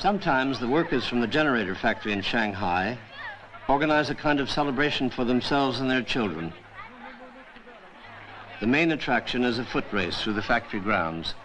Sometimes the workers from the generator factory in Shanghai organize a kind of celebration for themselves and their children. The main attraction is a foot race through the factory grounds.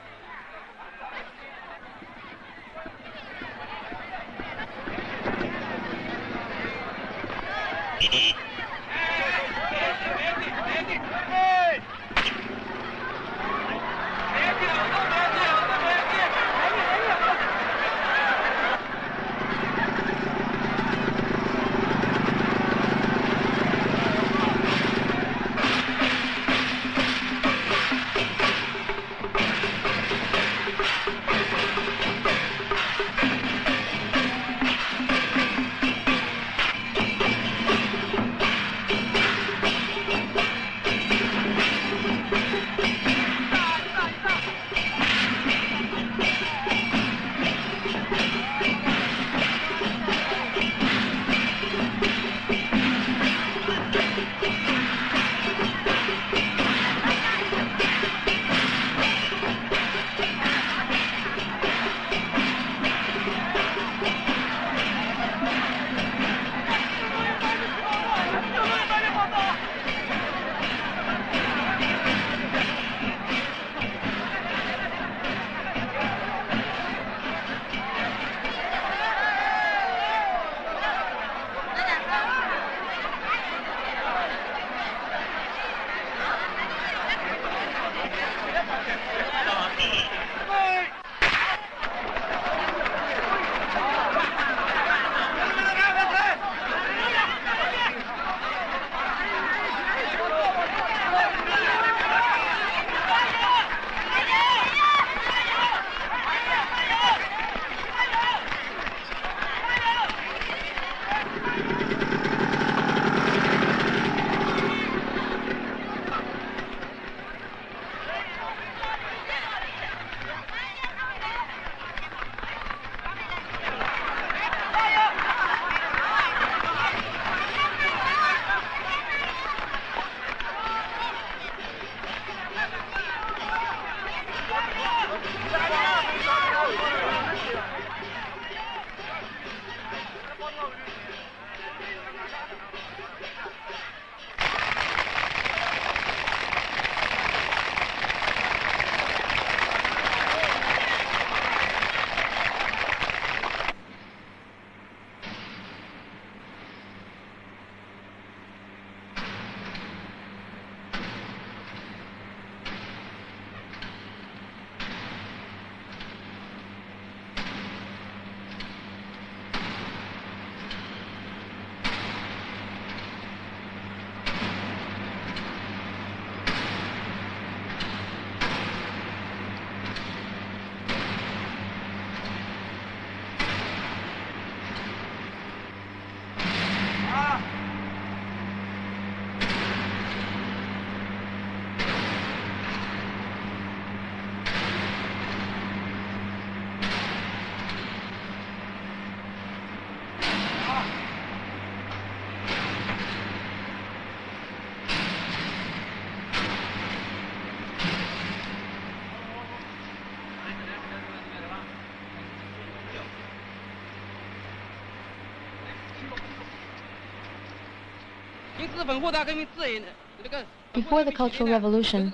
Before the Cultural Revolution,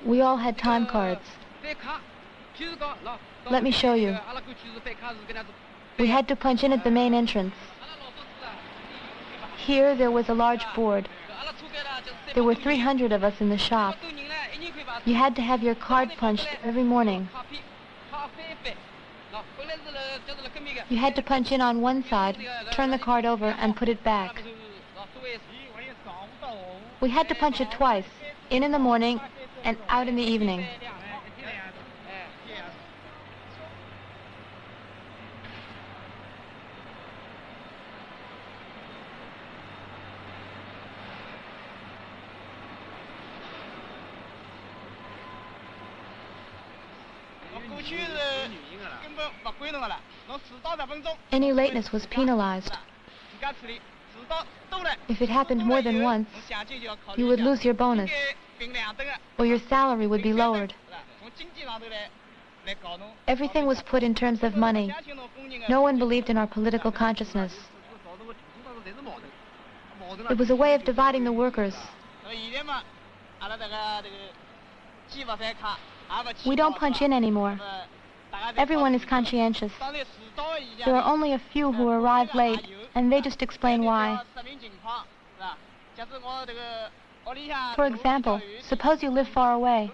we all had time cards. Let me show you. We had to punch in at the main entrance. Here there was a large board. There were 300 of us in the shop. You had to have your card punched every morning. You had to punch in on one side, turn the card over, and put it back. We had to punch it twice, in the morning and out in the evening. Any lateness was penalized. If it happened more than once, you would lose your bonus, or your salary would be lowered. Everything was put in terms of money. No one believed in our political consciousness. It was a way of dividing the workers. We don't punch in anymore. Everyone is conscientious. There are only a few who arrive late, and they just explain why. For example, suppose you live far away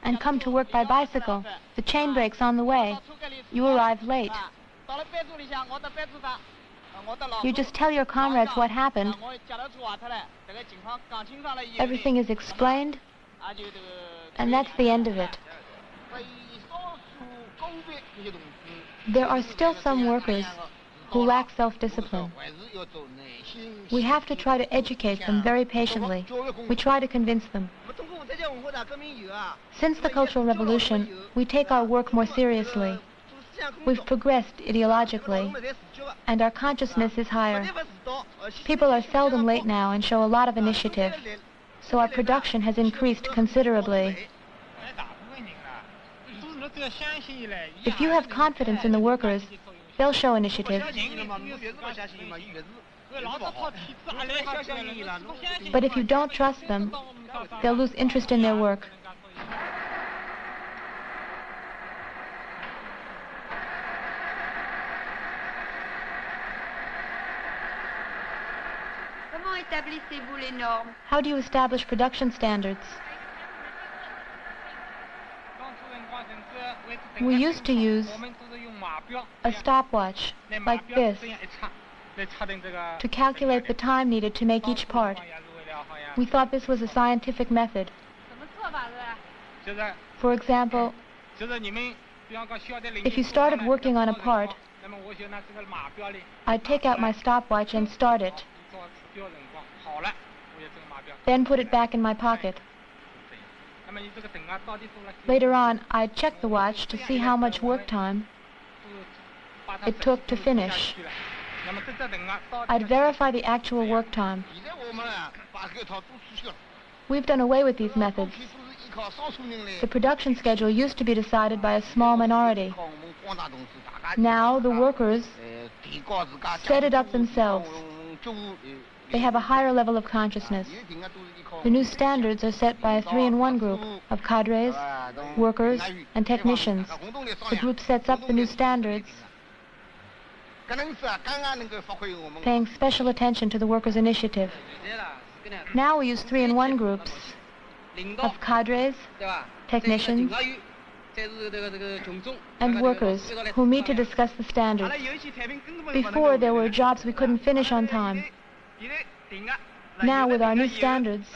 and come to work by bicycle. The chain breaks on the way. You arrive late. You just tell your comrades what happened. Everything is explained, and that's the end of it. There are still some workers who lack self-discipline. We have to try to educate them very patiently. We try to convince them. Since the Cultural Revolution, we take our work more seriously. We've progressed ideologically, and our consciousness is higher. People are seldom late now and show a lot of initiative, so our production has increased considerably. If you have confidence in the workers, they'll show initiative. But if you don't trust them, they'll lose interest in their work. How do you establish production standards? We used to use a stopwatch like this to calculate the time needed to make each part. We thought this was a scientific method. For example, if you started working on a part, I'd take out my stopwatch and start it, then put it back in my pocket. Later on, I'd check the watch to see how much work time it took to finish. I'd verify the actual work time. We've done away with these methods. The production schedule used to be decided by a small minority. Now the workers set it up themselves. They have a higher level of consciousness. The new standards are set by a 3-in-1 group of cadres, workers, and technicians. The group sets up the new standards, paying special attention to the workers' initiative. Now we use 3-in-1 groups of cadres, technicians, and workers who meet to discuss the standards. Before, there were jobs we couldn't finish on time. Now, with our new standards,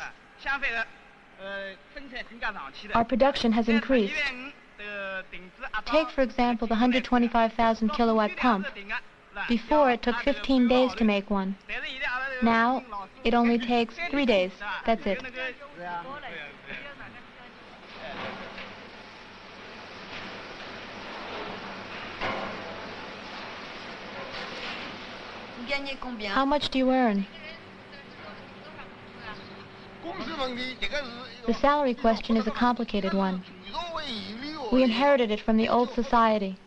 our production has increased. Take, for example, the 125,000 kilowatt pump. Before, it took 15 days to make one. Now, it only takes 3 days. That's it. How much do you earn? The salary question is a complicated one. We inherited it from the old society.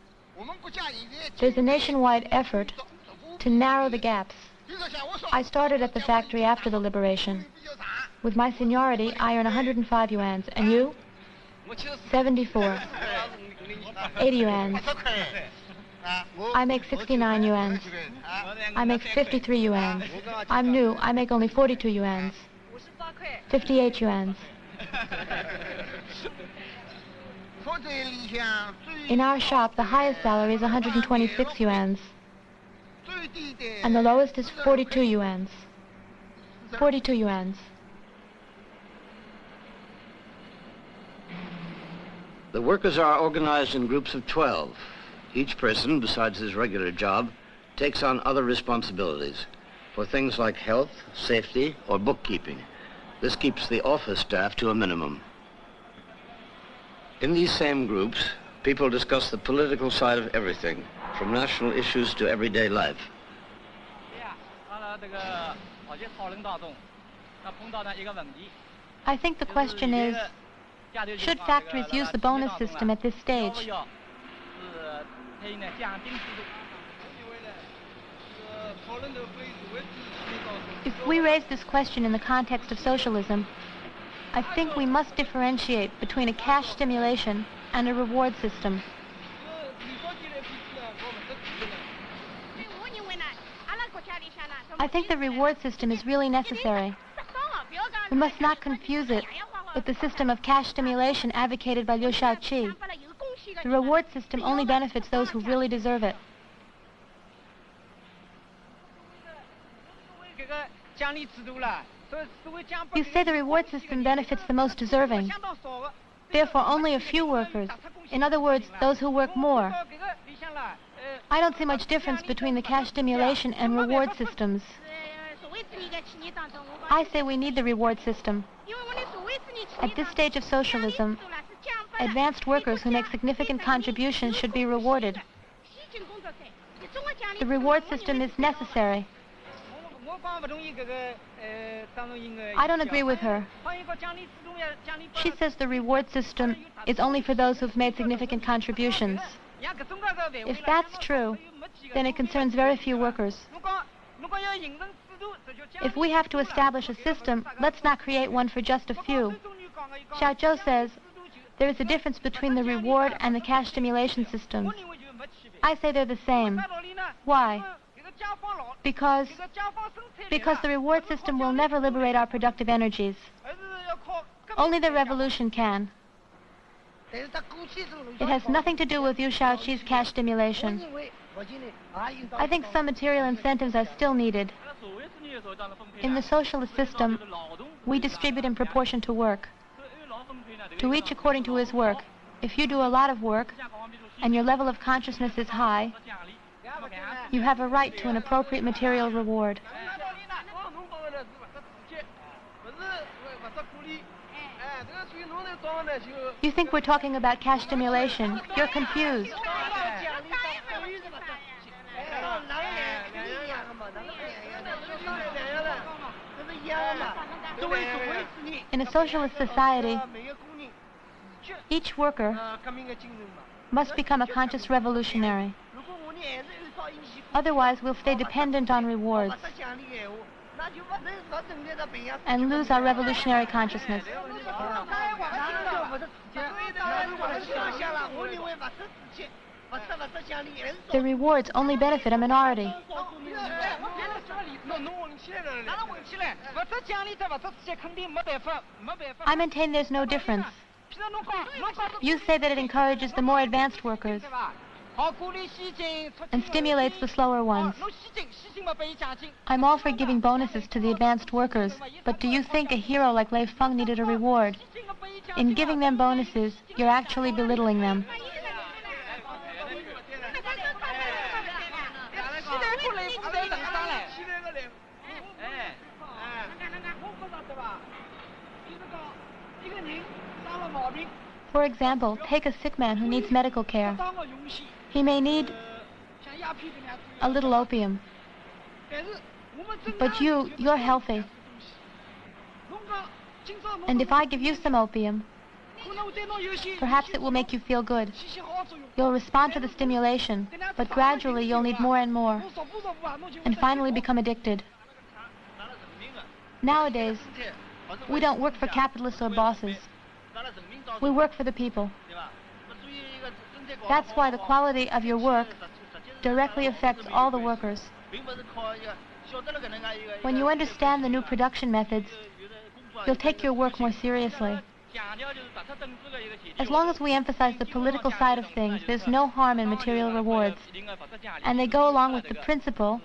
There's a nationwide effort to narrow the gaps. I started at the factory after the liberation. With my seniority, I earn 105 yuans. And you? 74. 80 yuans. I make 69 yuans. I make 53 yuans. I'm new. I make only 42 yuans. 58 yuans. In our shop, the highest salary is 126 yuans. And the lowest is 42 yuans. 42 yuans. The workers are organized in groups of 12. Each person, besides his regular job, takes on other responsibilities for things like health, safety, or bookkeeping. This keeps the office staff to a minimum. In these same groups, people discuss the political side of everything, from national issues to everyday life. I think the question is, Should factories use the bonus system at this stage? If we raise this question in the context of socialism, I think we must differentiate between a cash stimulation and a reward system. I think the reward system is really necessary. We must not confuse it with the system of cash stimulation advocated by Liu Shaoqi. The reward system only benefits those who really deserve it. You say the reward system benefits the most deserving. Therefore, only a few workers, in other words, those who work more. I don't see much difference between the cash stimulation and reward systems. I say we need the reward system. At this stage of socialism, advanced workers who make significant contributions should be rewarded. The reward system is necessary. I don't agree with her. She says the reward system is only for those who've made significant contributions. If that's true, then it concerns very few workers. If we have to establish a system, let's not create one for just a few. Xiaozhou says there is a difference between the reward and the cash stimulation systems. I say they're the same. Why? Because the reward system will never liberate our productive energies. Only the revolution can. It has nothing to do with Liu Shaoqi's cash stimulation. I think some material incentives are still needed. In the socialist system, we distribute in proportion to work. To each according to his work. If you do a lot of work, and your level of consciousness is high, you have a right to an appropriate material reward. You think we're talking about cash stimulation. You're confused. In a socialist society, each worker must become a conscious revolutionary. Otherwise, we'll stay dependent on rewards and lose our revolutionary consciousness. The rewards only benefit a minority. I maintain there's no difference. You say that it encourages the more advanced workers and stimulates the slower ones. I'm all for giving bonuses to the advanced workers, but do you think a hero like Lei Feng needed a reward? In giving them bonuses, you're actually belittling them. For example, take a sick man who needs medical care. He may need a little opium. But you're healthy. And if I give you some opium, perhaps it will make you feel good. You'll respond to the stimulation, but gradually you'll need more and more, and finally become addicted. Nowadays, we don't work for capitalists or bosses. We work for the people. That's why the quality of your work directly affects all the workers. When you understand the new production methods, you'll take your work more seriously. As long as we emphasize the political side of things, there's no harm in material rewards. And they go along with the principle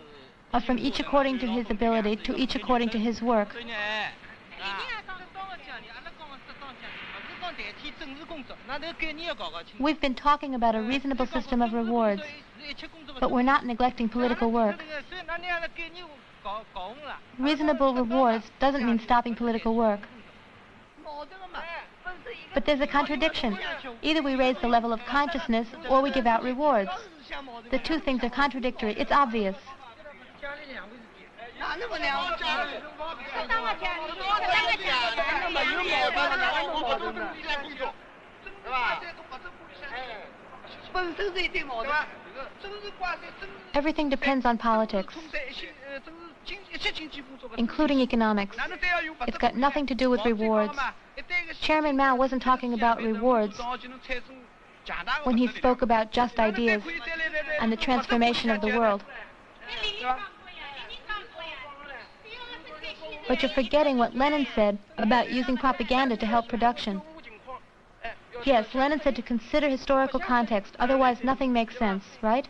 of from each according to his ability to each according to his work. We've been talking about a reasonable system of rewards, but we're not neglecting political work. Reasonable rewards doesn't mean stopping political work. But there's a contradiction. Either we raise the level of consciousness or we give out rewards. The two things are contradictory. It's obvious. Everything depends on politics, including economics. It's got nothing to do with rewards. Chairman Mao wasn't talking about rewards when he spoke about just ideas and the transformation of the world. But you're forgetting what Lenin said about using propaganda to help production. Yes, Lenin said to consider historical context, otherwise nothing makes sense, right?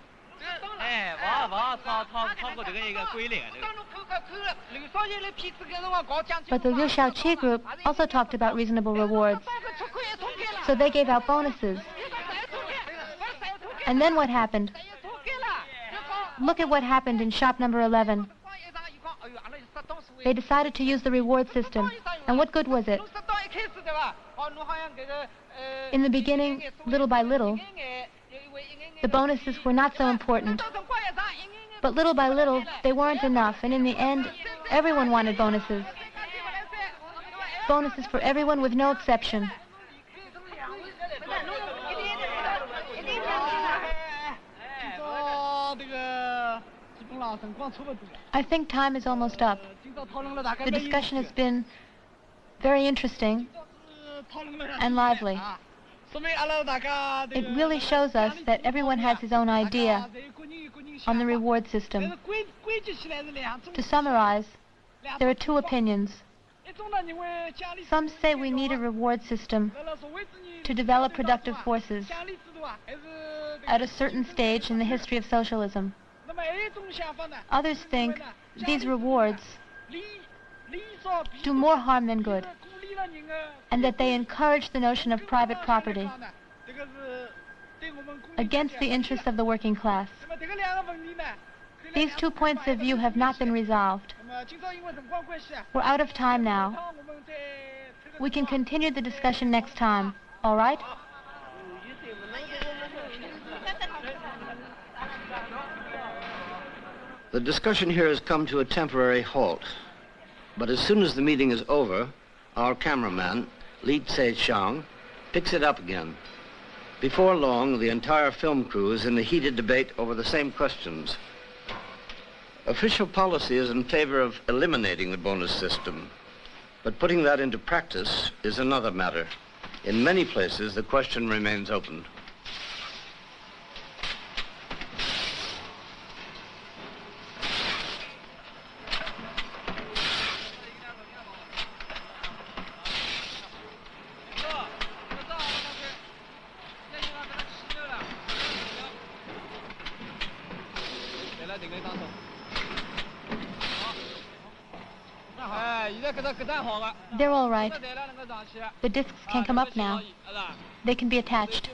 But the Liu Shaoqi group also talked about reasonable rewards. So they gave out bonuses. And then what happened? Look at what happened in shop number 11. They decided to use the reward system. And what good was it? In the beginning, little by little, the bonuses were not so important. But little by little, they weren't enough. And in the end, everyone wanted bonuses. Bonuses for everyone with no exception. I think time is almost up. The discussion has been very interesting and lively. It really shows us that everyone has his own idea on the reward system. To summarize, there are two opinions. Some say we need a reward system to develop productive forces at a certain stage in the history of socialism. Others think these rewards do more harm than good, and that they encourage the notion of private property against the interests of the working class. These 2 points of view have not been resolved. We're out of time now. We can continue the discussion next time, all right? The discussion here has come to a temporary halt. But as soon as the meeting is over, our cameraman, Li Tse-Xiang, picks it up again. Before long, the entire film crew is in a heated debate over the same questions. Official policy is in favor of eliminating the bonus system, but putting that into practice is another matter. In many places, the question remains open. They're all right. The discs can come up now. They can be attached.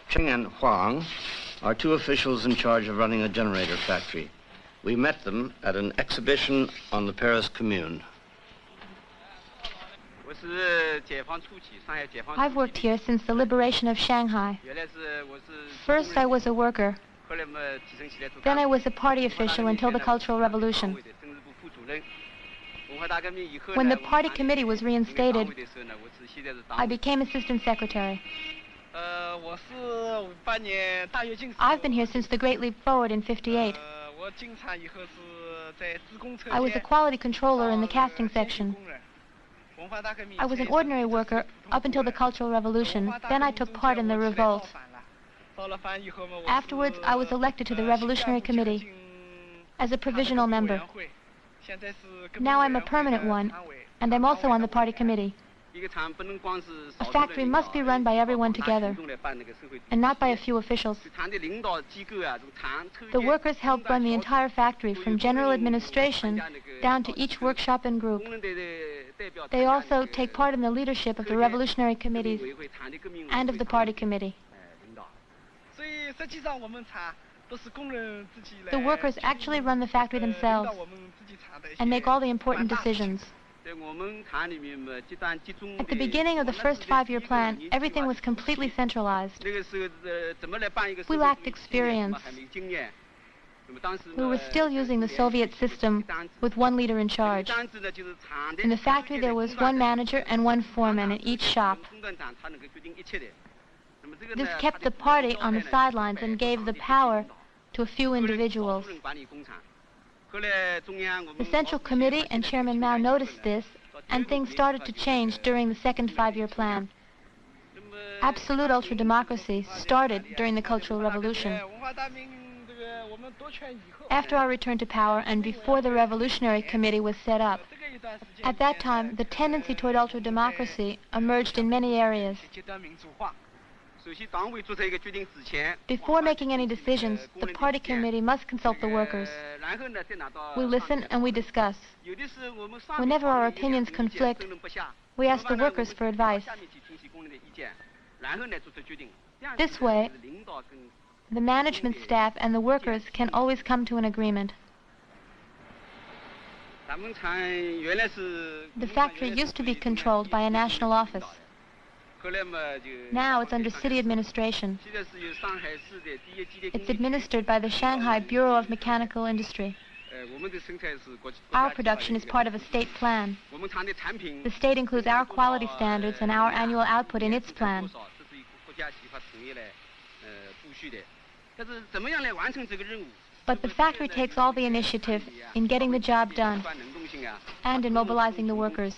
Cheng and Huang are two officials in charge of running a generator factory. We met them at an exhibition on the Paris Commune. I've worked here since the liberation of Shanghai. First, I was a worker. Then I was a party official until the Cultural Revolution. When the party committee was reinstated, I became assistant secretary. I've been here since the Great Leap Forward in '58. I was a quality controller in the casting section. I was an ordinary worker up until the Cultural Revolution. Then I took part in the revolt. Afterwards, I was elected to the Revolutionary Committee as a provisional member. Now I'm a permanent one, and I'm also on the party committee. A factory must be run by everyone together, and not by a few officials. The workers help run the entire factory, from general administration down to each workshop and group. They also take part in the leadership of the revolutionary committees and of the party committee. The workers actually run the factory themselves and make all the important decisions. At the beginning of the first 5-year plan, everything was completely centralized. We lacked experience. We were still using the Soviet system with one leader in charge. In the factory, there was one manager and one foreman in each shop. This kept the party on the sidelines and gave the power to a few individuals. The Central Committee and Chairman Mao noticed this, and things started to change during the second 5-year plan. Absolute ultra-democracy started during the Cultural Revolution. After our return to power and before the Revolutionary Committee was set up, at that time, the tendency toward ultra-democracy emerged in many areas. Before making any decisions, the party committee must consult the workers. We listen and we discuss. Whenever our opinions conflict, we ask the workers for advice. This way, the management staff and the workers can always come to an agreement. The factory used to be controlled by a national office. Now it's under city administration. It's administered by the Shanghai Bureau of Mechanical Industry. Our production is part of a state plan. The state includes our quality standards and our annual output in its plan. But the factory takes all the initiative in getting the job done and in mobilizing the workers.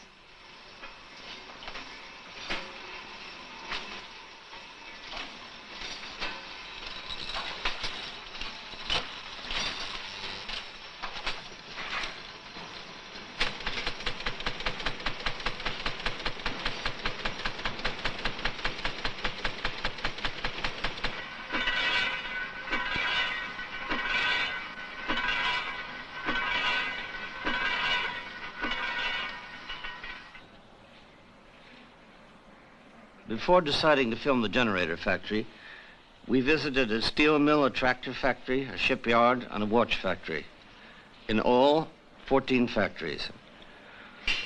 Before deciding to film the generator factory, we visited a steel mill, a tractor factory, a shipyard, and a watch factory. In all, 14 factories.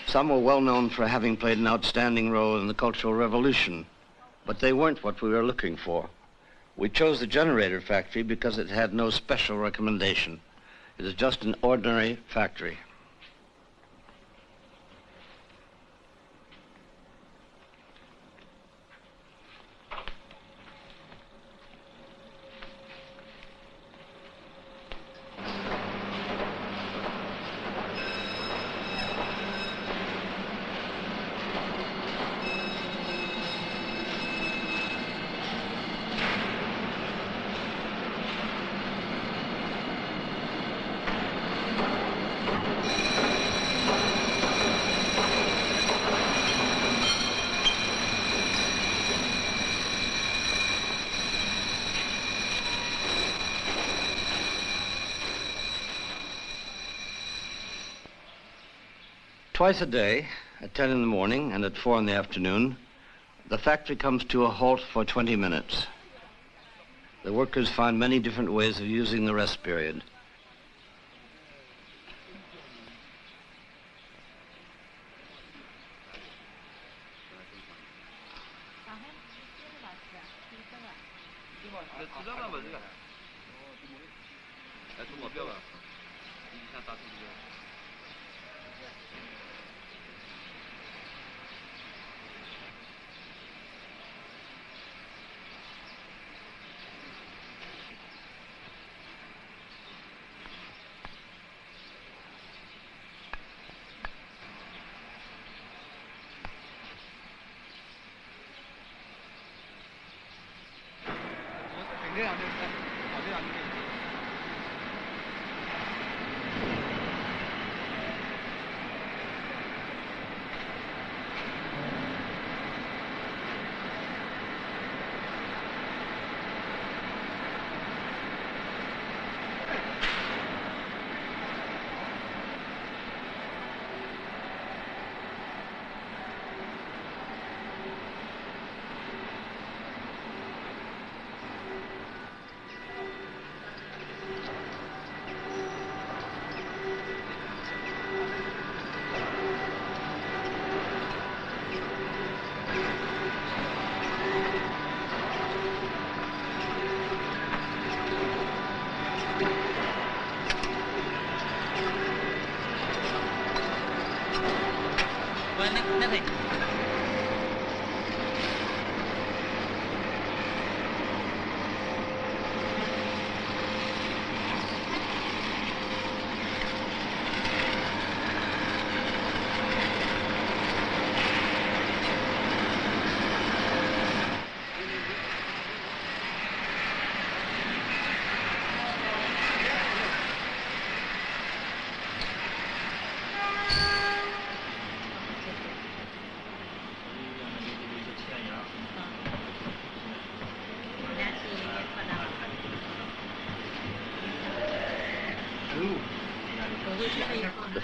Some were well known for having played an outstanding role in the Cultural Revolution, but they weren't what we were looking for. We chose the generator factory because it had no special recommendation. It is just an ordinary factory. Twice a day, at 10 in the morning and at 4 in the afternoon, the factory comes to a halt for 20 minutes. The workers find many different ways of using the rest period.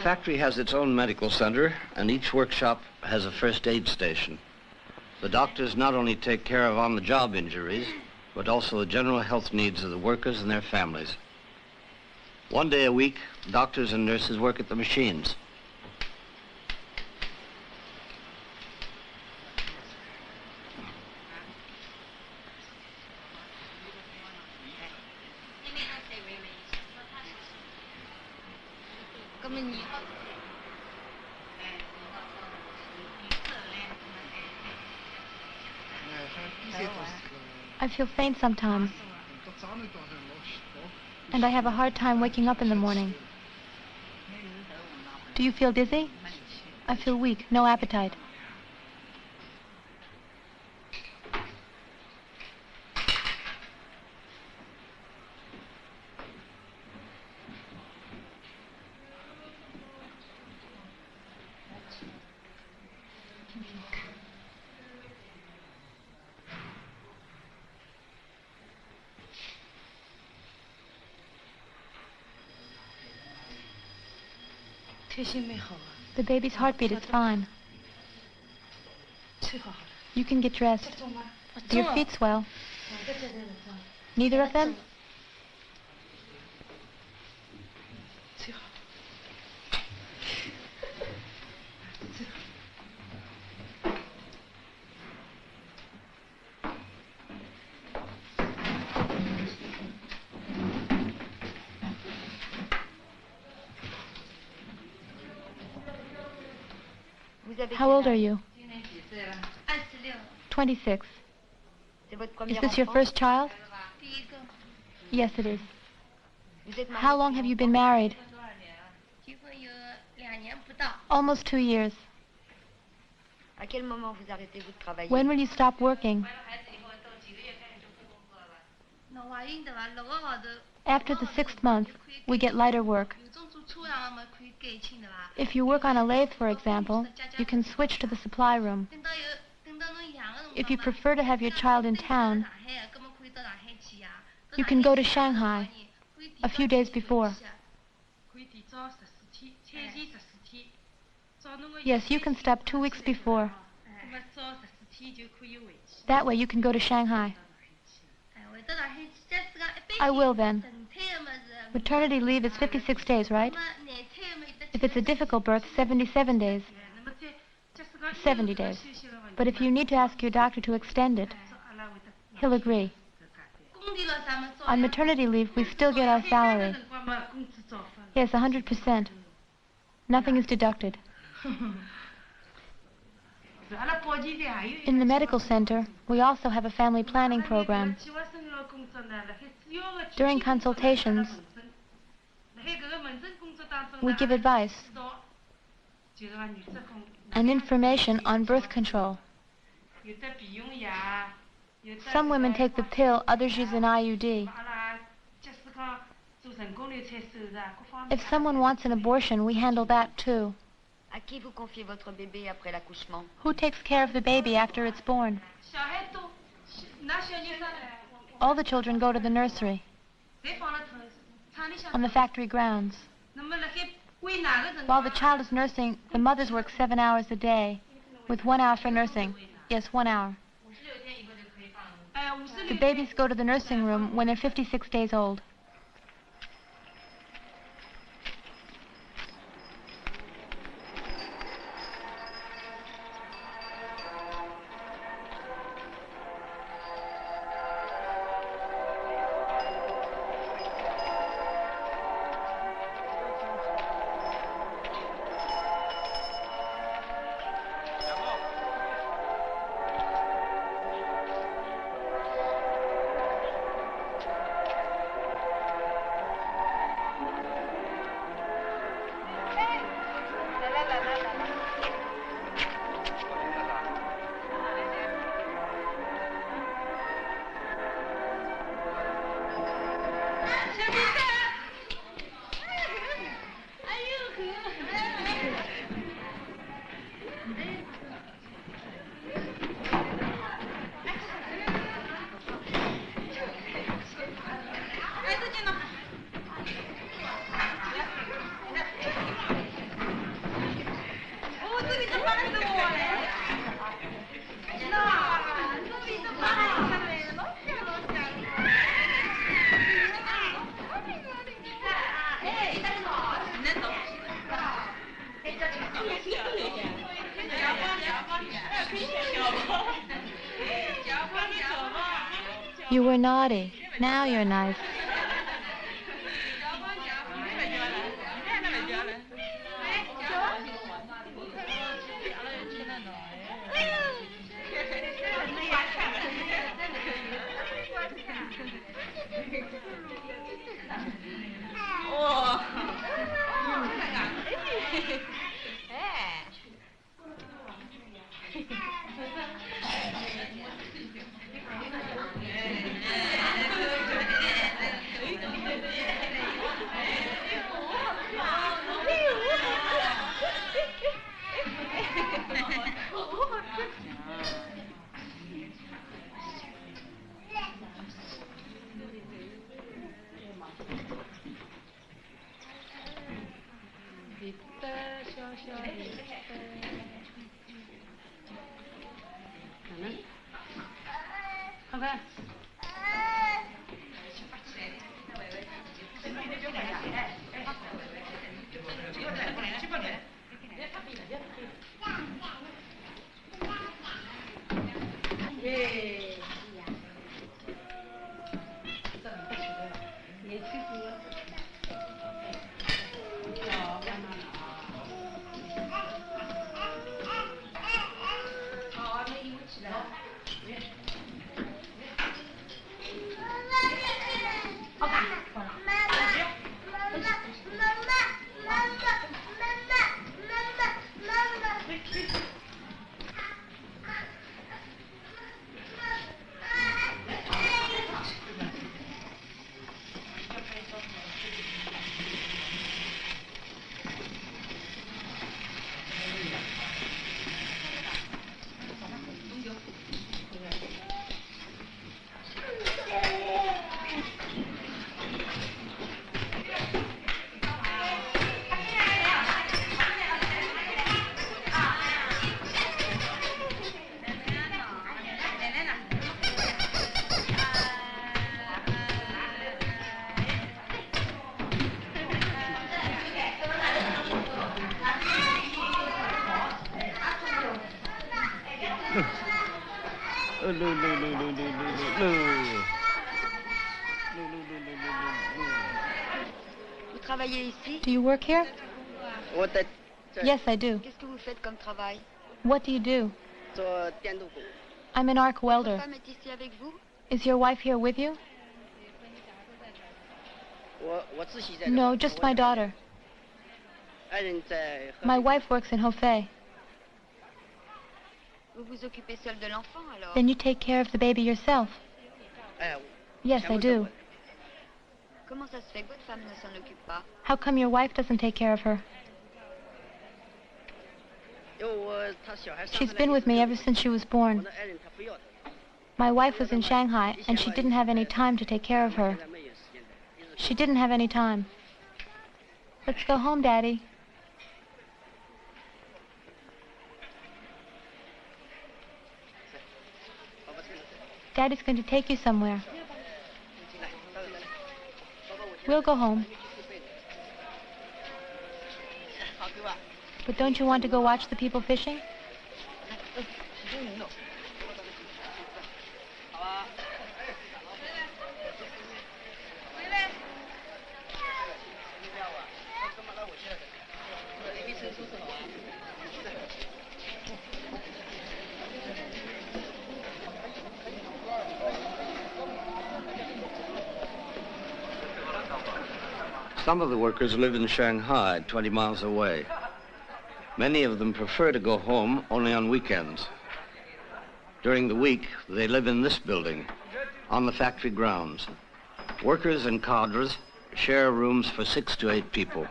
factory has its own medical center, and each workshop has a first aid station. The doctors not only take care of on-the-job injuries, but also the general health needs of the workers and their families. One day a week, doctors and nurses work at the machines. I feel faint sometimes, and I have a hard time waking up in the morning. Do you feel dizzy? I feel weak, no appetite. The baby's heartbeat is fine. You can get dressed. Do your feet swell? Neither of them? How old are you? 26. Is this your first child? Yes, it is. How long have you been married? Almost 2 years. When will you stop working? After the 6th month, we get lighter work. If you work on a lathe, for example, you can switch to the supply room. If you prefer to have your child in town, you can go to Shanghai a few days before. Yes, you can stop 2 weeks before. That way you can go to Shanghai. I will then. Maternity leave is 56 days, right? If it's a difficult birth, 77 days. 70 days. But if you need to ask your doctor to extend it, he'll agree. On maternity leave, we still get our salary. Yes, 100%. Nothing is deducted. In the medical center, we also have a family planning program. During consultations, we give advice and information on birth control. Some women take the pill, others use an IUD. If someone wants an abortion, we handle that too. Who takes care of the baby after it's born? All the children go to the nursery on the factory grounds. While the child is nursing, the mothers work 7 hours a day, with 1 hour for nursing. Yes, 1 hour. The babies go to the nursing room when they're 56 days old. You were naughty. Now you're nice. Do you work here? Yes, I do. What do you do? I'm an arc welder. Is your wife here with you? No, just my daughter. My wife works in Hefei. Then you take care of the baby yourself? Yes, I do. How come your wife doesn't take care of her? She's been with me ever since she was born. My wife was in Shanghai, and she didn't have any time to take care of her. She didn't have any time. Let's go home, Daddy. Daddy's going to take you somewhere. We'll go home. But don't you want to go watch the people fishing? Some of the workers live in Shanghai, 20 miles away. Many of them prefer to go home only on weekends. During the week, they live in this building, on the factory grounds. Workers and cadres share rooms for 6 to 8 people.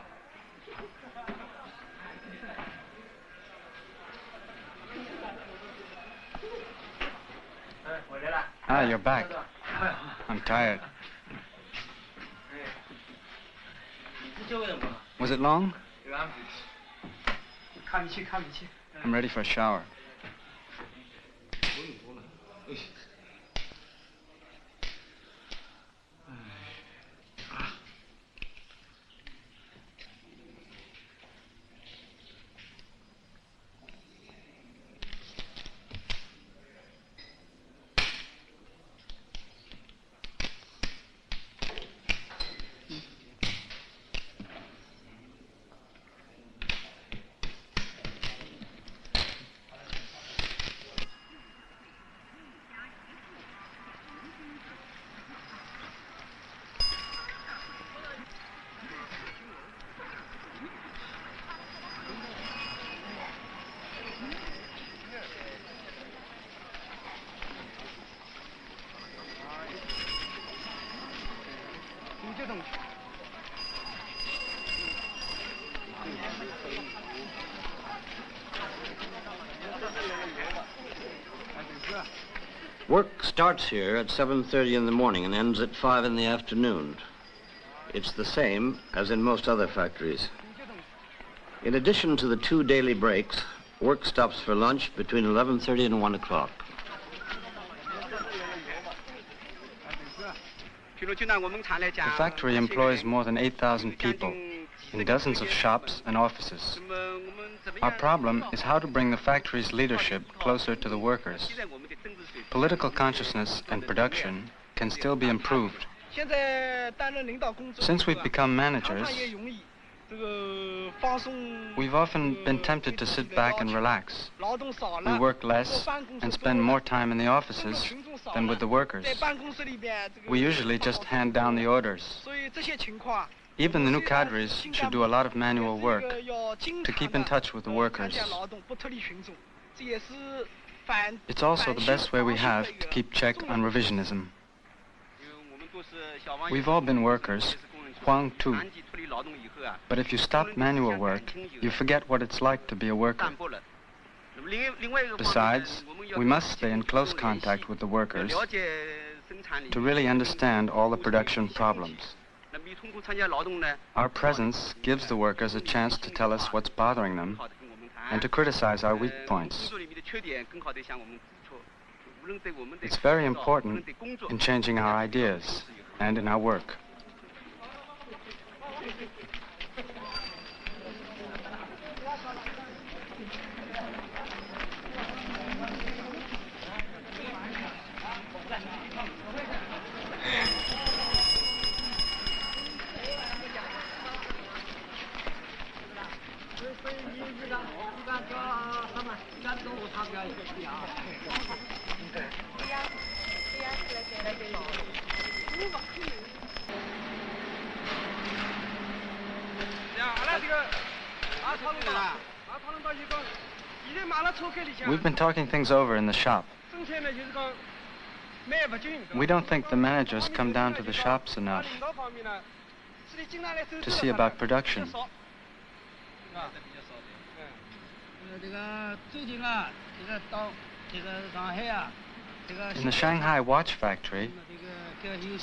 Ah, you're back. I'm tired. Was it long? I'm ready for a shower. Work starts here at 7:30 in the morning and ends at 5 in the afternoon. It's the same as in most other factories. In addition to the 2 daily breaks, work stops for lunch between 11:30 and 1 o'clock. The factory employs more than 8,000 people in dozens of shops and offices. Our problem is how to bring the factory's leadership closer to the workers. Political consciousness and production can still be improved. Since we've become managers, we've often been tempted to sit back and relax. We work less and spend more time in the offices than with the workers. We usually just hand down the orders. Even the new cadres should do a lot of manual work to keep in touch with the workers. It's also the best way we have to keep check on revisionism. We've all been workers, Huang too. But if you stop manual work, you forget what it's like to be a worker. Besides, we must stay in close contact with the workers to really understand all the production problems. Our presence gives the workers a chance to tell us what's bothering them and to criticize our weak points. It's very important in changing our ideas and in our work. We've been talking things over in the shop. We don't think the managers come down to the shops enough to see about production. In the Shanghai watch factory,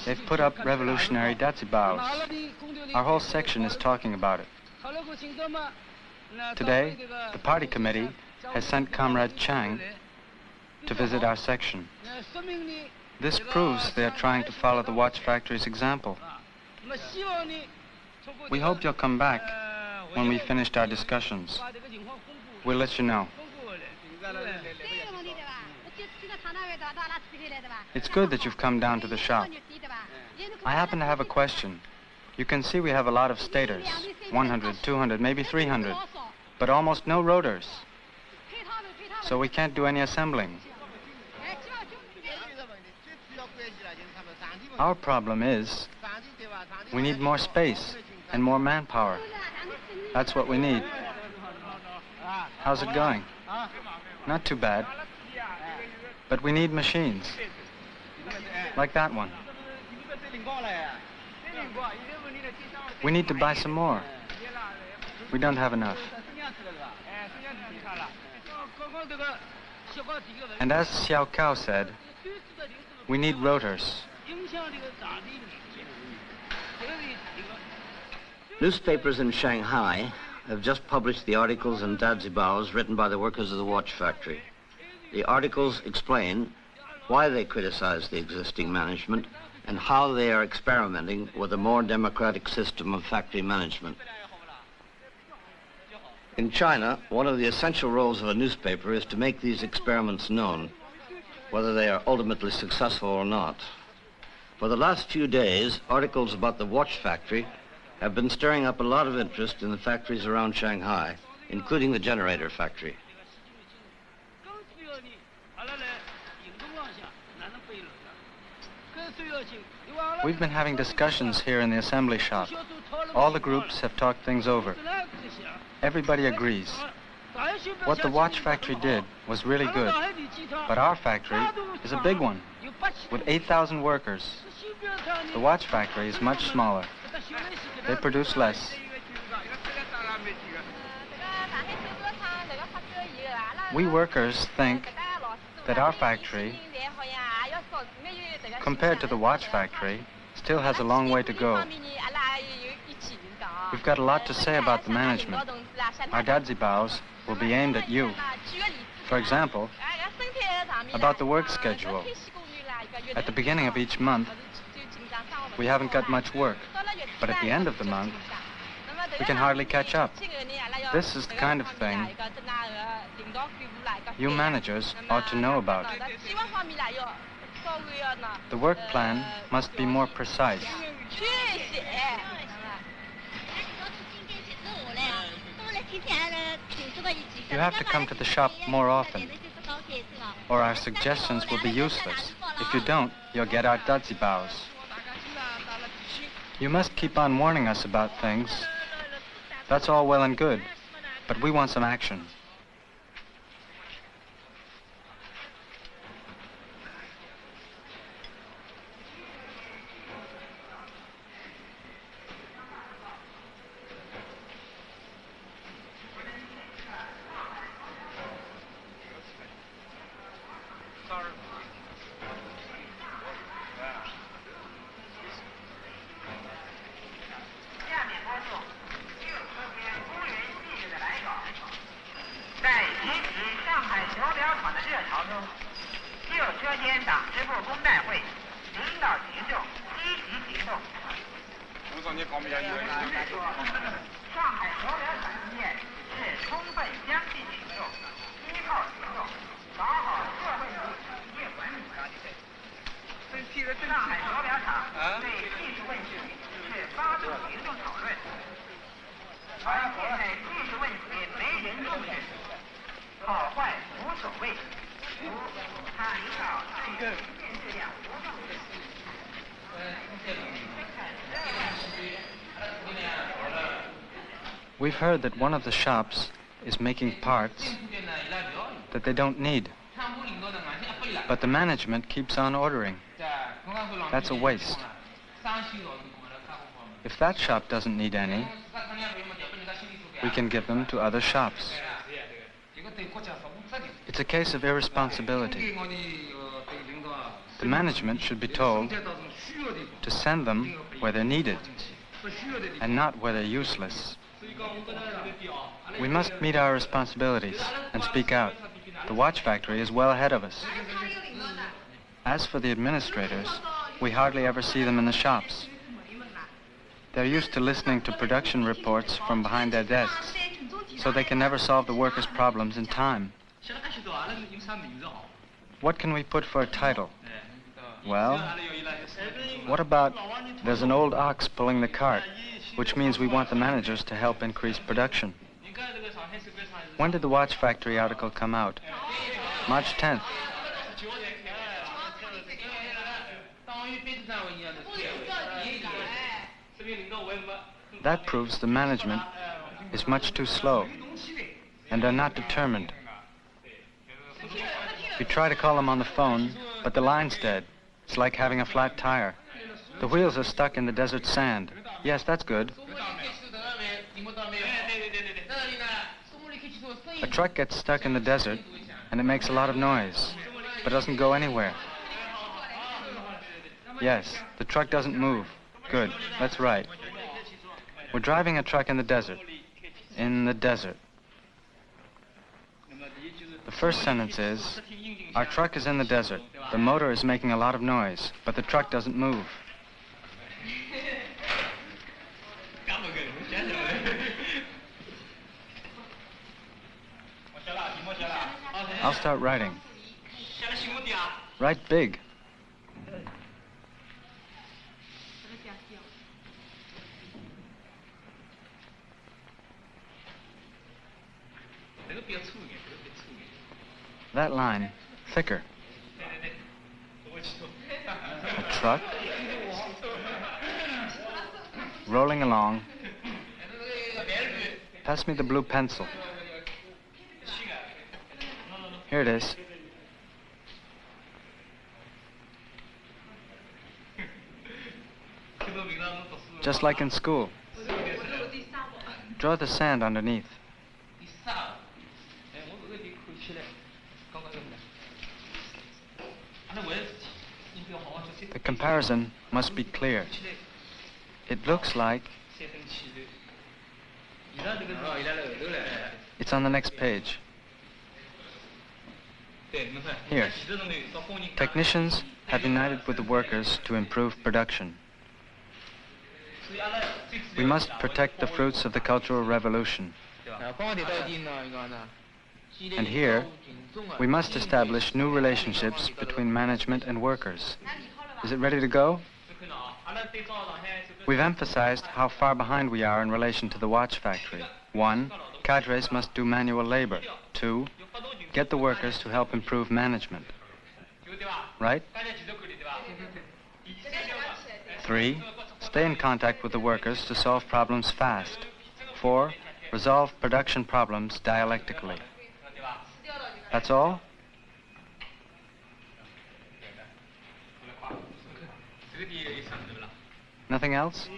they've put up revolutionary dazibaos. Our whole section is talking about it. Today, the party committee has sent Comrade Chang to visit our section. This proves they are trying to follow the watch factory's example. We hope you'll come back when we've finished our discussions. We'll let you know. It's good that you've come down to the shop. I happen to have a question. You can see we have a lot of stators, 100, 200, maybe 300, but almost no rotors. So we can't do any assembling. Our problem is we need more space and more manpower. That's what we need. How's it going? Not too bad. But we need machines. Like that one. We need to buy some more. We don't have enough. And as Xiao Kao said, we need rotors. Newspapers in Shanghai have just published the articles and dazibaos written by the workers of the watch factory. The articles explain why they criticize the existing management and how they are experimenting with a more democratic system of factory management. In China, one of the essential roles of a newspaper is to make these experiments known, whether they are ultimately successful or not. For the last few days, articles about the watch factory have been stirring up a lot of interest in the factories around Shanghai, including the generator factory. We've been having discussions here in the assembly shop. All the groups have talked things over. Everybody agrees. What the watch factory did was really good, but our factory is a big one, with 8,000 workers. The watch factory is much smaller. They produce less. We workers think that our factory, compared to the watch factory, still has a long way to go. We've got a lot to say about the management. Our dadzibaos will be aimed at you. For example, about the work schedule. At the beginning of each month, we haven't got much work, but at the end of the month, we can hardly catch up. This is the kind of thing you managers ought to know about. The work plan must be more precise. You have to come to the shop more often, or our suggestions will be useless. If you don't, you'll get our dadzibaos. You must keep on warning us about things. That's all well and good, but we want some action. We've heard that one of the shops is making parts that they don't need, but the management keeps on ordering. That's a waste. If that shop doesn't need any, we can give them to other shops. It's a case of irresponsibility. The management should be told to send them where they're needed and not where they're useless. We must meet our responsibilities and speak out. The watch factory is well ahead of us. As for the administrators, we hardly ever see them in the shops. They're used to listening to production reports from behind their desks, so they can never solve the workers' problems in time. What can we put for a title? Well, what about "There's an old ox pulling the cart," which means we want the managers to help increase production. When did the watch factory article come out? March 10th. That proves the management is much too slow and are not determined. You try to call them on the phone, but the line's dead. It's like having a flat tire. The wheels are stuck in the desert sand. Yes, that's good. A truck gets stuck in the desert, and it makes a lot of noise, but doesn't go anywhere. Yes, the truck doesn't move. Good, that's right. We're driving a truck in the desert. In the desert. The first sentence is, our truck is in the desert. The motor is making a lot of noise, but the truck doesn't move. I'll start writing. Write big. That line, thicker. A truck rolling along. Pass me the blue pencil. Here it is. Just like in school. Draw the sand underneath. The comparison must be clear. It looks like... It's on the next page. Here. Technicians have united with the workers to improve production. We must protect the fruits of the Cultural Revolution. And here, we must establish new relationships between management and workers. Is it ready to go? We've emphasized how far behind we are in relation to the watch factory. 1, cadres must do manual labor. 2, get the workers to help improve management. Right? 3, stay in contact with the workers to solve problems fast. 4, resolve production problems dialectically. That's all? Nothing else?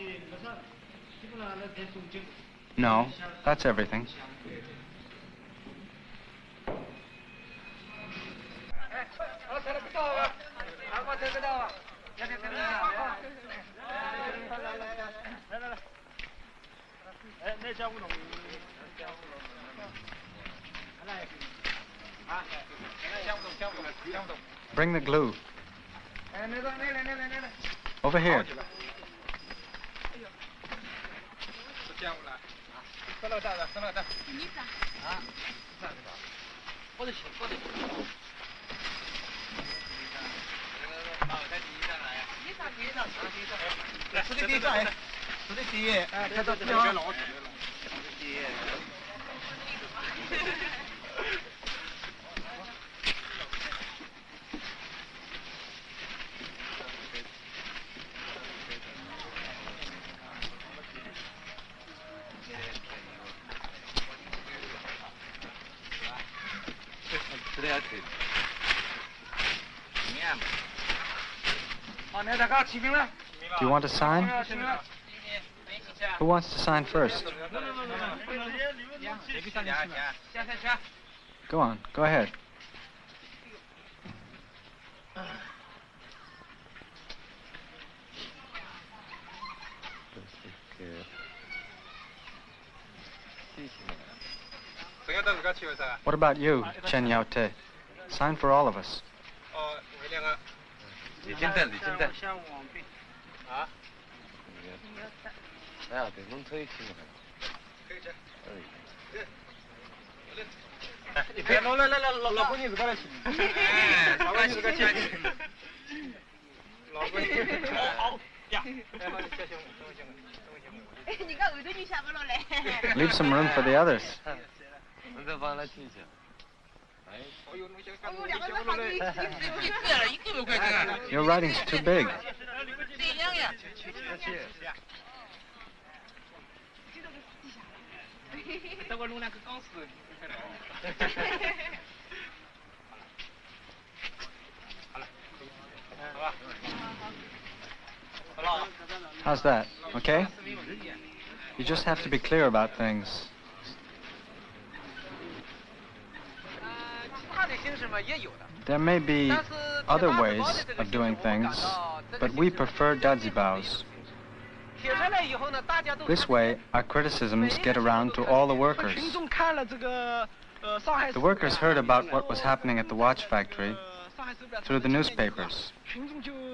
No, that's everything. Bring the glue. Over here. Do you want to sign? Who wants to sign first? Go on, go ahead. What about you, Chen Yaote? Sign for all of us. Leave some room for the others. Your writing's too big. How's that? Okay? You just have to be clear about things. There may be other ways of doing things, but we prefer dajibaos. This way, our criticisms get around to all the workers. The workers heard about what was happening at the watch factory through the newspapers.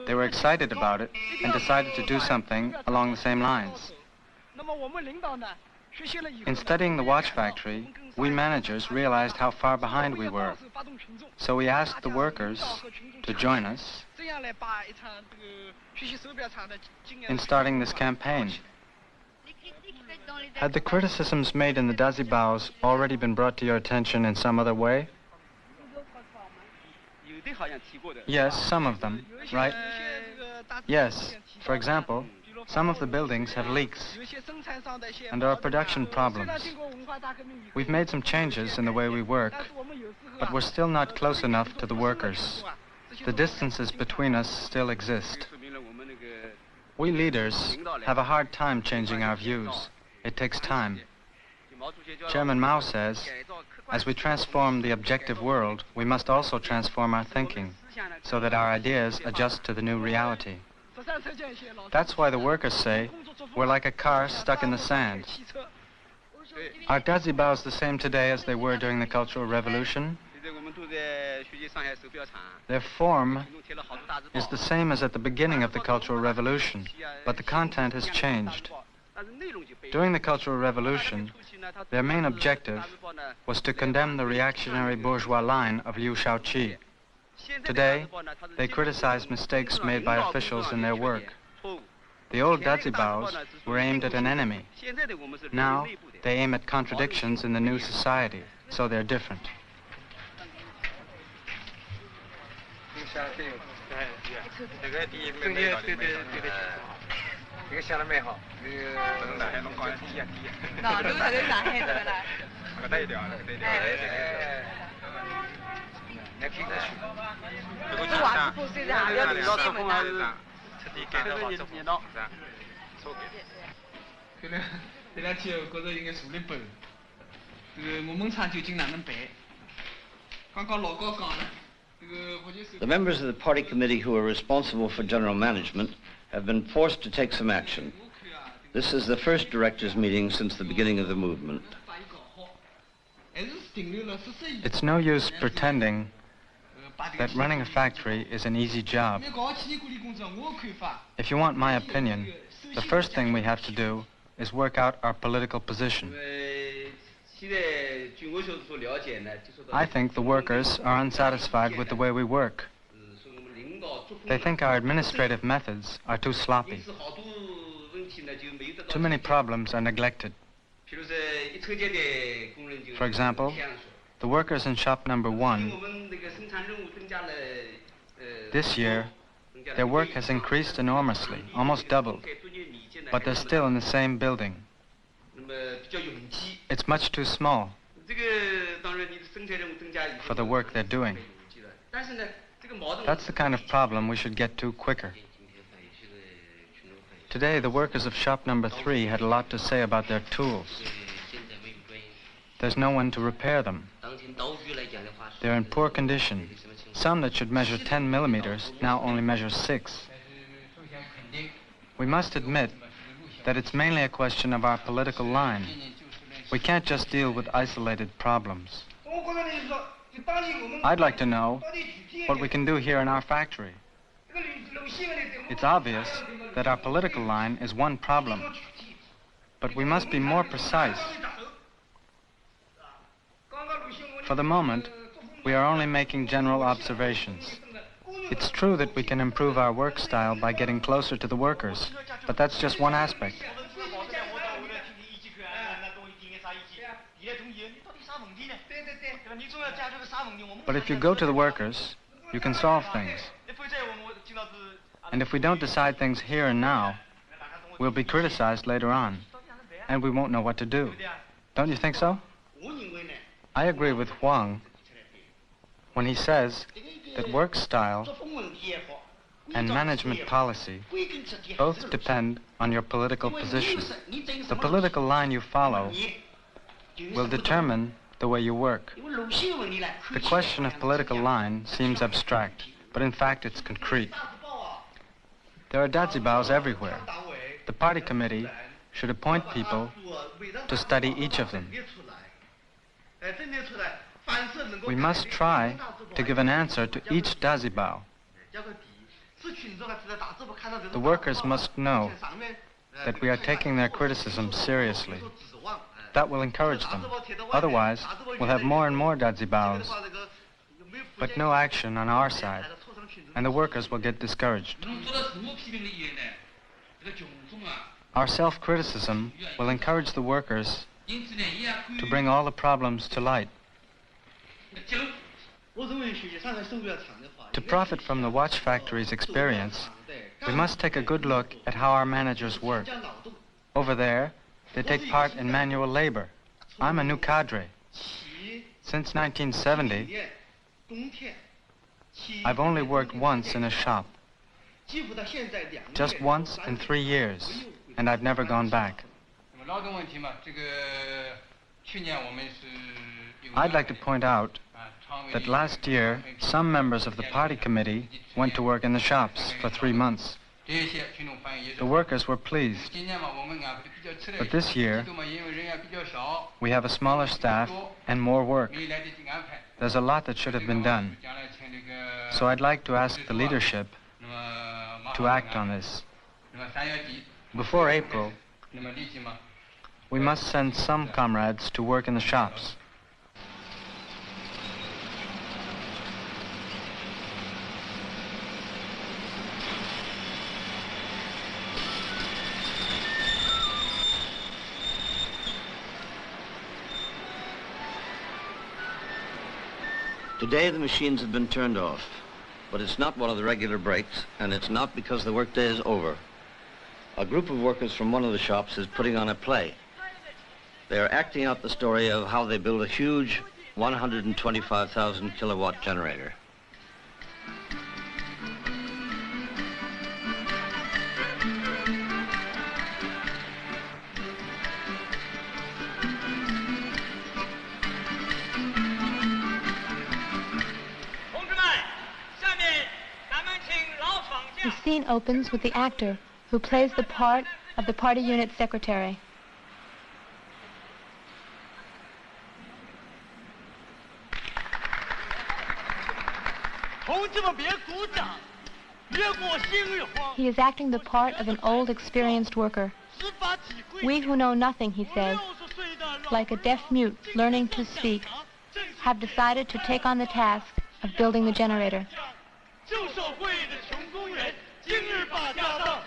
They were excited about it and decided to do something along the same lines. In studying the watch factory, we managers realized how far behind we were. So we asked the workers to join us in starting this campaign. Had the criticisms made in the dajibaos already been brought to your attention in some other way? Yes, some of them, right? Yes, for example, some of the buildings have leaks, and there are production problems. We've made some changes in the way we work, but we're still not close enough to the workers. The distances between us still exist. We leaders have a hard time changing our views. It takes time. Chairman Mao says, as we transform the objective world, we must also transform our thinking so that our ideas adjust to the new reality. That's why the workers say we're like a car stuck in the sand. Are dazibaos the same today as they were during the Cultural Revolution? Their form is the same as at the beginning of the Cultural Revolution, but the content has changed. During the Cultural Revolution, their main objective was to condemn the reactionary bourgeois line of Liu Shaoqi. Today, they criticize mistakes made by officials in their work. The old dazibaos were aimed at an enemy. Now, they aim at contradictions in the new society, so they're different. The members of the party committee who are responsible for general management have been forced to take some action. This is the first directors' meeting since the beginning of the movement. It's no use pretending that running a factory is an easy job. If you want my opinion, the first thing we have to do is work out our political position. I think the workers are unsatisfied with the way we work. They think our administrative methods are too sloppy. Too many problems are neglected. For example, the workers in shop number 1, this year, their work has increased enormously, almost doubled, but they're still in the same building. It's much too small for the work they're doing. That's the kind of problem we should get to quicker. Today, the workers of shop number 3 had a lot to say about their tools. There's no one to repair them. They're in poor condition. Some that should measure 10 millimeters now only measure 6. We must admit that it's mainly a question of our political line. We can't just deal with isolated problems. I'd like to know what we can do here in our factory. It's obvious that our political line is one problem, but we must be more precise. For the moment, we are only making general observations. It's true that we can improve our work style by getting closer to the workers, but that's just one aspect. But if you go to the workers, you can solve things. And if we don't decide things here and now, we'll be criticized later on, and we won't know what to do. Don't you think so? I agree with Huang when he says that work style and management policy both depend on your political position. The political line you follow will determine the way you work. The question of political line seems abstract, but in fact it's concrete. There are dazibaos everywhere. The party committee should appoint people to study each of them. We must try to give an answer to each dazibao. The workers must know that we are taking their criticism seriously. That will encourage them. Otherwise, we'll have more and more dazibaos, but no action on our side, and the workers will get discouraged. Our self-criticism will encourage the workers to bring all the problems to light. To profit from the watch factory's experience, we must take a good look at how our managers work. Over there, they take part in manual labor. I'm a new cadre. Since 1970, I've only worked once in a shop. Just once in 3 years, and I've never gone back. I'd like to point out that last year, some members of the party committee went to work in the shops for 3 months. The workers were pleased. But this year, we have a smaller staff and more work. There's a lot that should have been done. So I'd like to ask the leadership to act on this. Before April, we must send some comrades to work in the shops. Today the machines have been turned off, but it's not one of the regular breaks, and it's not because the workday is over. A group of workers from one of the shops is putting on a play. They are acting out the story of how they build a huge 125,000 kilowatt generator. The scene opens with the actor who plays the part of the party unit secretary. He is acting the part of an old, experienced worker. We who know nothing, he says, like a deaf mute learning to speak, have decided to take on the task of building the generator. 旧社会的穷工人今日把家当，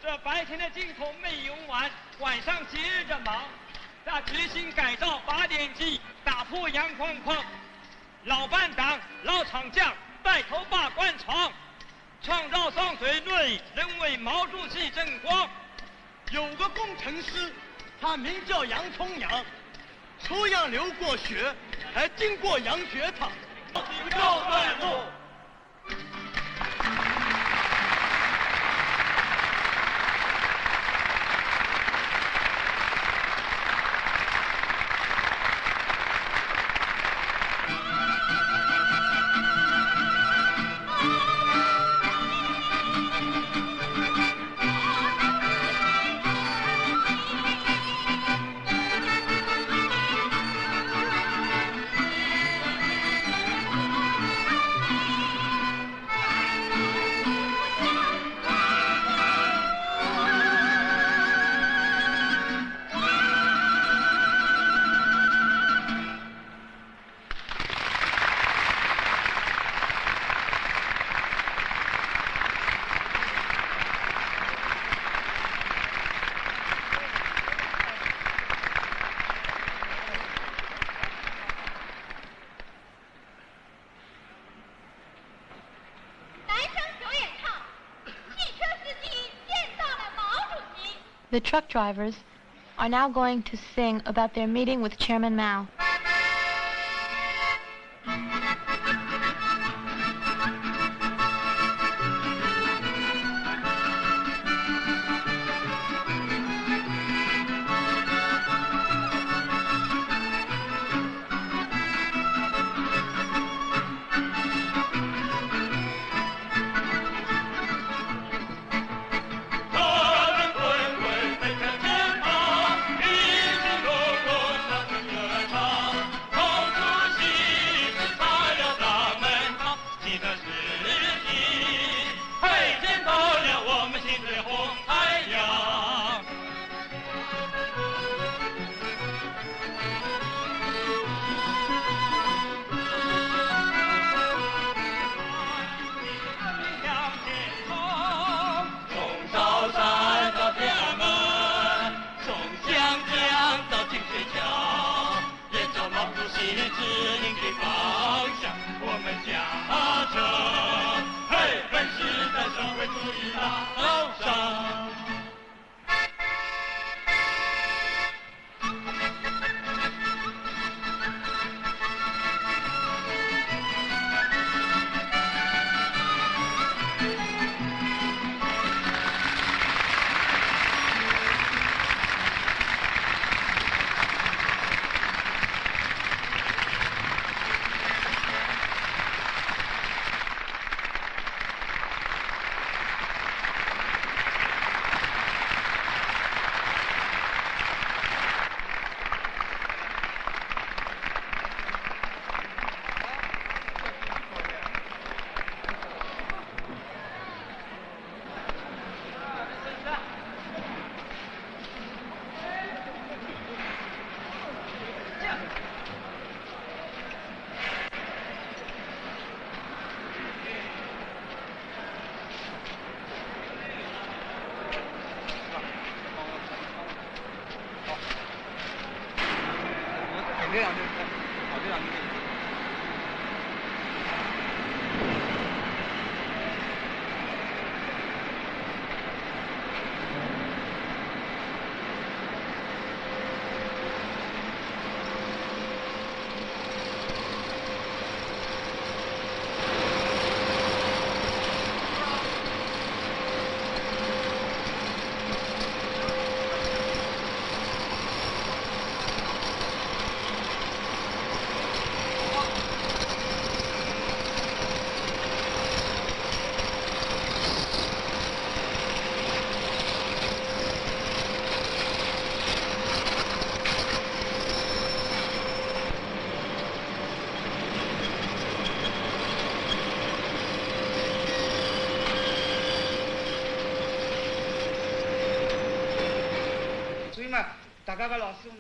这白天的劲头没用完，晚上接着忙。他决心改造发电机，打破洋框框。老班长、老厂匠带头把关厂，创造上水内人为毛主席争光。有个工程师，他名叫杨重阳，抽样流过血，还经过羊血塔。告段落。The truck drivers are now going to sing about their meeting with Chairman Mao.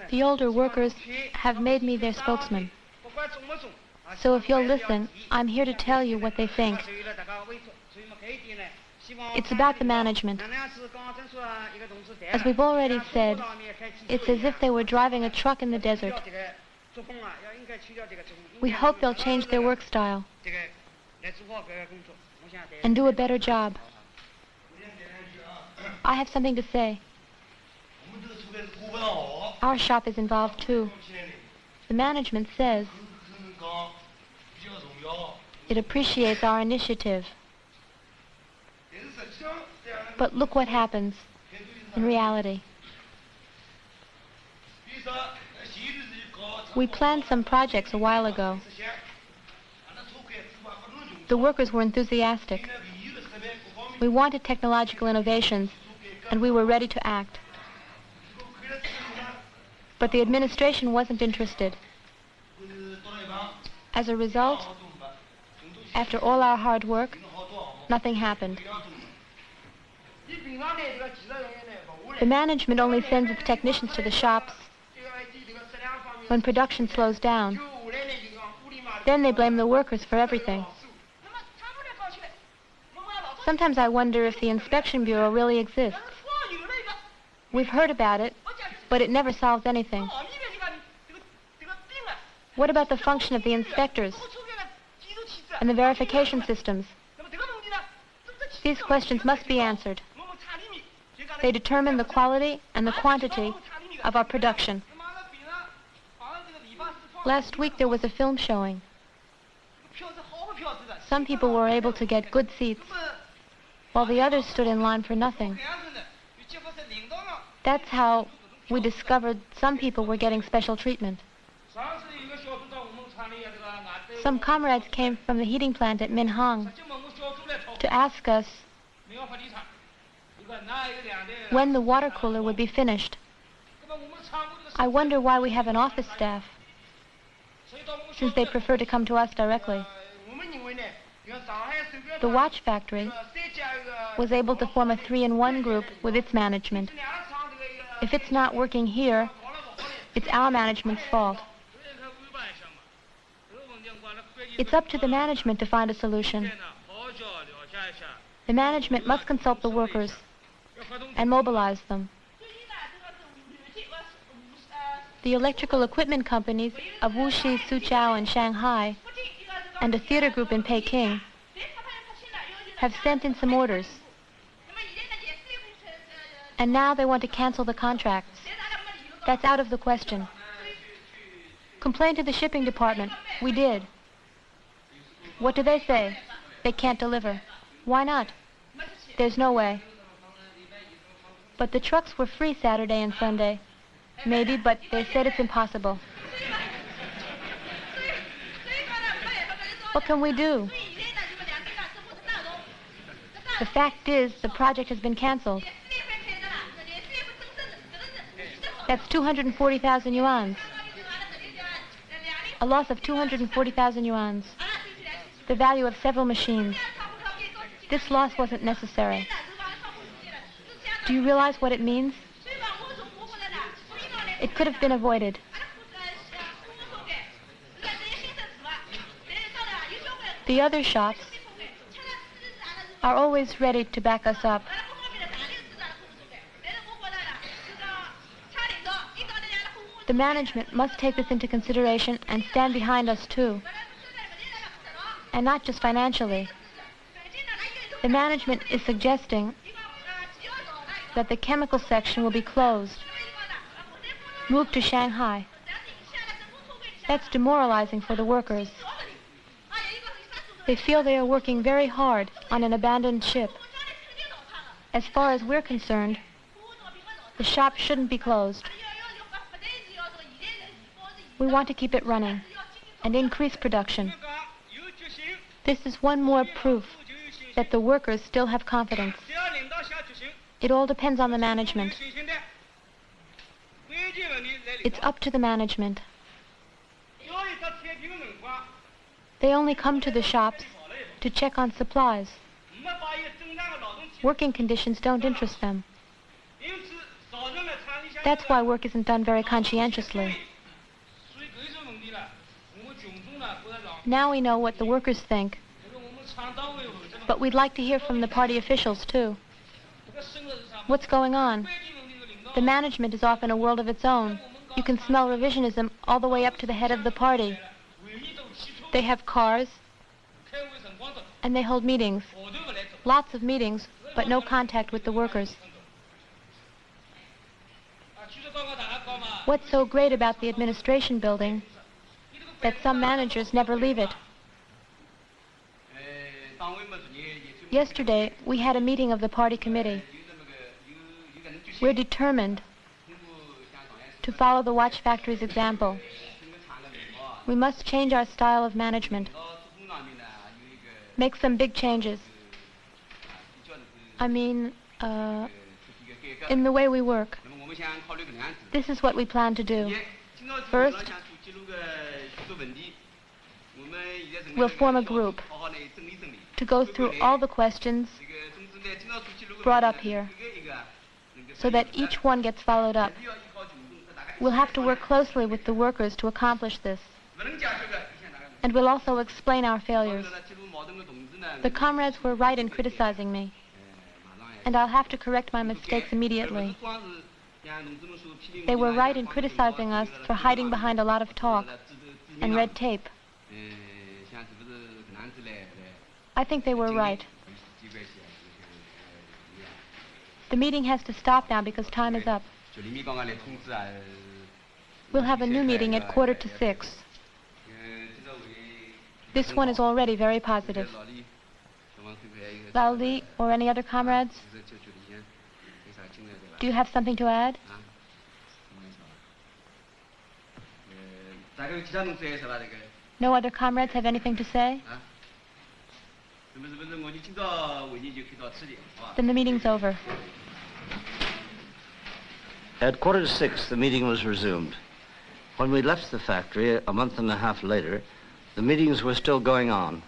The older workers have made me their spokesman. So if you'll listen, I'm here to tell you what they think. It's about the management. As we've already said, it's as if they were driving a truck in the desert. We hope they'll change their work style and do a better job. I have something to say. Our shop is involved too. The management says it appreciates our initiative. But look what happens in reality. We planned some projects a while ago. The workers were enthusiastic. We wanted technological innovations, and we were ready to act. But the administration wasn't interested. As a result, after all our hard work, nothing happened. The management only sends its technicians to the shops when production slows down. Then they blame the workers for everything. Sometimes I wonder if the Inspection Bureau really exists. We've heard about it, but it never solves anything. What about the function of the inspectors and the verification systems? These questions must be answered. They determine the quality and the quantity of our production. Last week there was a film showing. Some people were able to get good seats, while the others stood in line for nothing. That's how we discovered some people were getting special treatment. Some comrades came from the heating plant at Minhang to ask us when the water cooler would be finished. I wonder why we have an office staff, since they prefer to come to us directly. The watch factory was able to form a 3-in-1 group with its management. If it's not working here, it's our management's fault. It's up to the management to find a solution. The management must consult the workers and mobilize them. The electrical equipment companies of Wuxi, Suzhou, and Shanghai, and a theater group in Peking, have sent in some orders. And now they want to cancel the contracts. That's out of the question. Complain to the shipping department. We did. What do they say? They can't deliver. Why not? There's no way. But the trucks were free Saturday and Sunday. Maybe, but they said it's impossible. What can we do? The fact is, the project has been canceled. That's 240,000 yuans. A loss of 240,000 yuans. The value of several machines. This loss wasn't necessary. Do you realize what it means? It could have been avoided. The other shops are always ready to back us up. The management must take this into consideration and stand behind us too. And not just financially. The management is suggesting that the chemical section will be closed, moved to Shanghai. That's demoralizing for the workers. They feel they are working very hard on an abandoned ship. As far as we're concerned, the shop shouldn't be closed. We want to keep it running and increase production. This is one more proof that the workers still have confidence. It all depends on the management. It's up to the management. They only come to the shops to check on supplies. Working conditions don't interest them. That's why work isn't done very conscientiously. Now we know what the workers think, but we'd like to hear from the party officials too. What's going on? The management is off in a world of its own. You can smell revisionism all the way up to the head of the party. They have cars, and they hold meetings. Lots of meetings, but no contact with the workers. What's so great about the administration building that some managers never leave it? Yesterday, we had a meeting of the party committee. We're determined to follow the watch factory's example. We must change our style of management, make some big changes. I mean, in the way we work. This is what we plan to do. First, we'll form a group to go through all the questions brought up here so that each one gets followed up. We'll have to work closely with the workers to accomplish this. And we'll also explain our failures. The comrades were right in criticizing me, and I'll have to correct my mistakes immediately. They were right in criticizing us for hiding behind a lot of talk and red tape. I think they were right. The meeting has to stop now because time is up. We'll have a new meeting at 5:45. This one is already very positive. Lao Li or any other comrades? Do you have something to add? No other comrades have anything to say? Then the meeting's over. At 5:45, the meeting was resumed. When we left the factory a month and a half later, the meetings were still going on,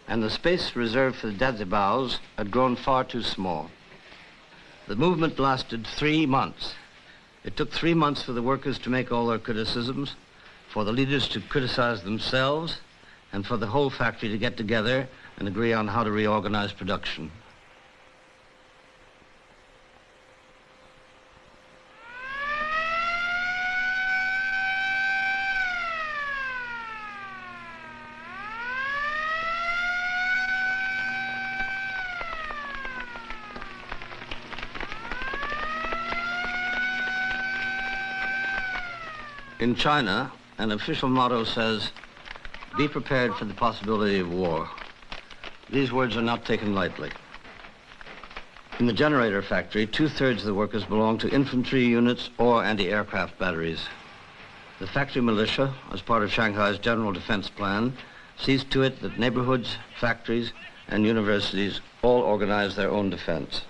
and the space reserved for the dazibaos had grown far too small. The movement lasted 3 months. It took 3 months for the workers to make all their criticisms, for the leaders to criticize themselves, and for the whole factory to get together and agree on how to reorganize production. In China, an official motto says, "Be prepared for the possibility of war." These words are not taken lightly. In the generator factory, 2/3 of the workers belong to infantry units or anti-aircraft batteries. The factory militia, as part of Shanghai's general defense plan, sees to it that neighborhoods, factories, and universities all organize their own defense.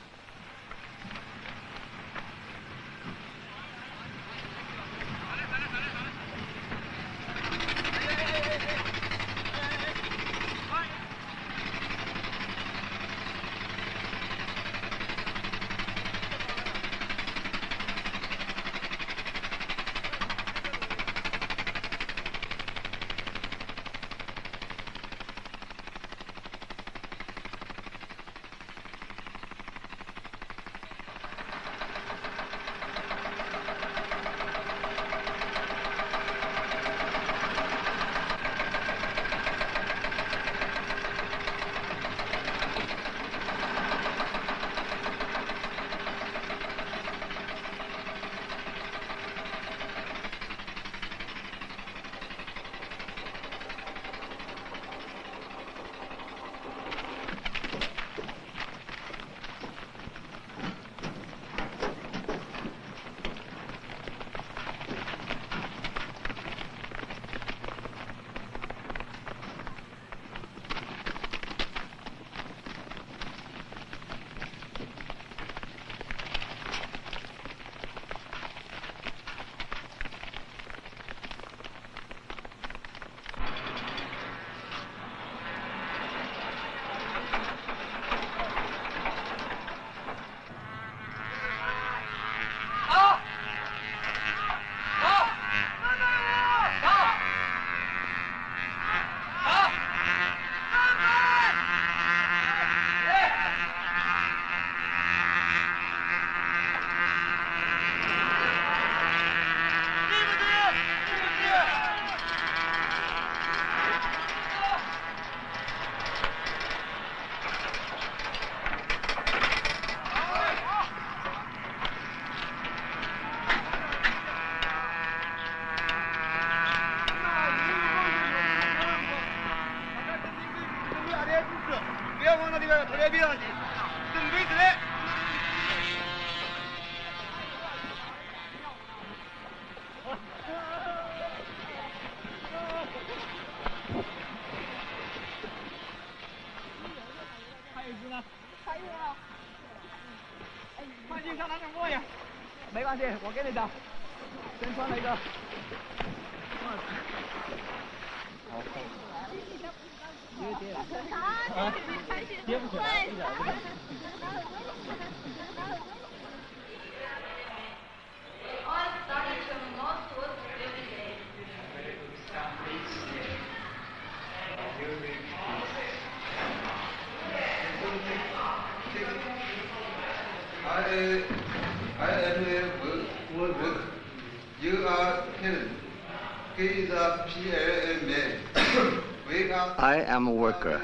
I am a worker.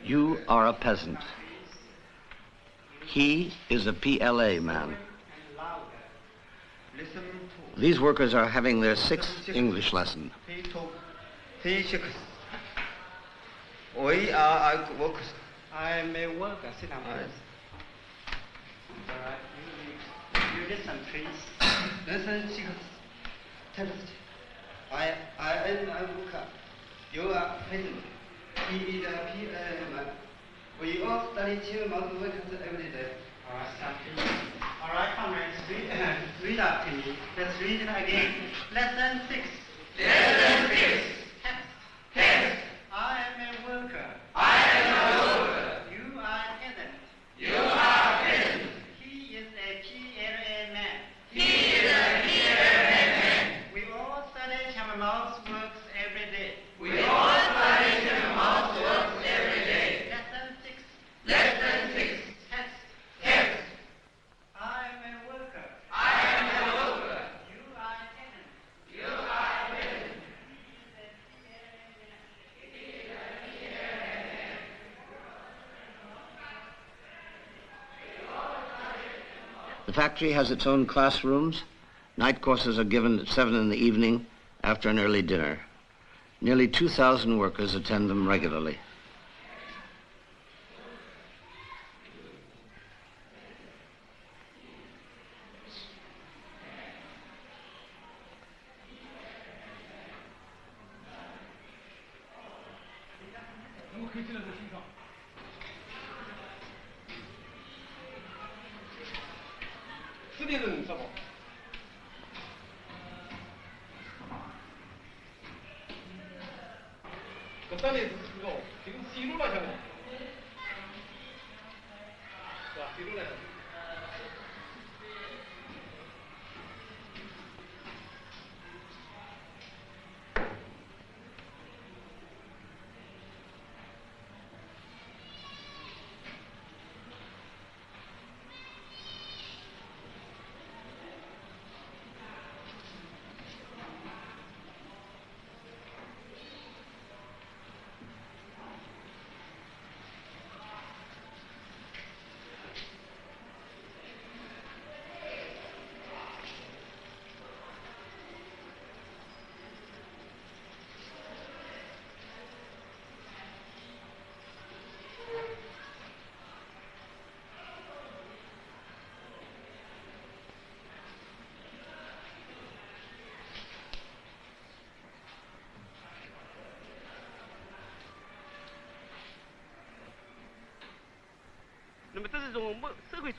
You are a peasant. He is a PLA man. These workers are having their 6th English lesson. We are workers. I am a worker. Sit down, please. All right. You listen, please. Listen, text. I am a worker. You are peasant. He is a PLA man. We all study 2 months of workers every day. All right, stop, please. All right, comrades, read up to me. Let's read it again. Lesson 6. Lesson 6. Text. I am a worker. I am a worker. You are a peasant. You are a peasant. He is a PLA man. He is a PLA man. We all study Chamberlain's works every day. We all study Chamberlain's works every day. Lesson 6. Lesson 6. Text. I am a worker. I am a worker. You are a peasant. You are a peasant. The factory has its own classrooms. Night courses are given at 7 in the evening after an early dinner. Nearly 2,000 workers attend them regularly.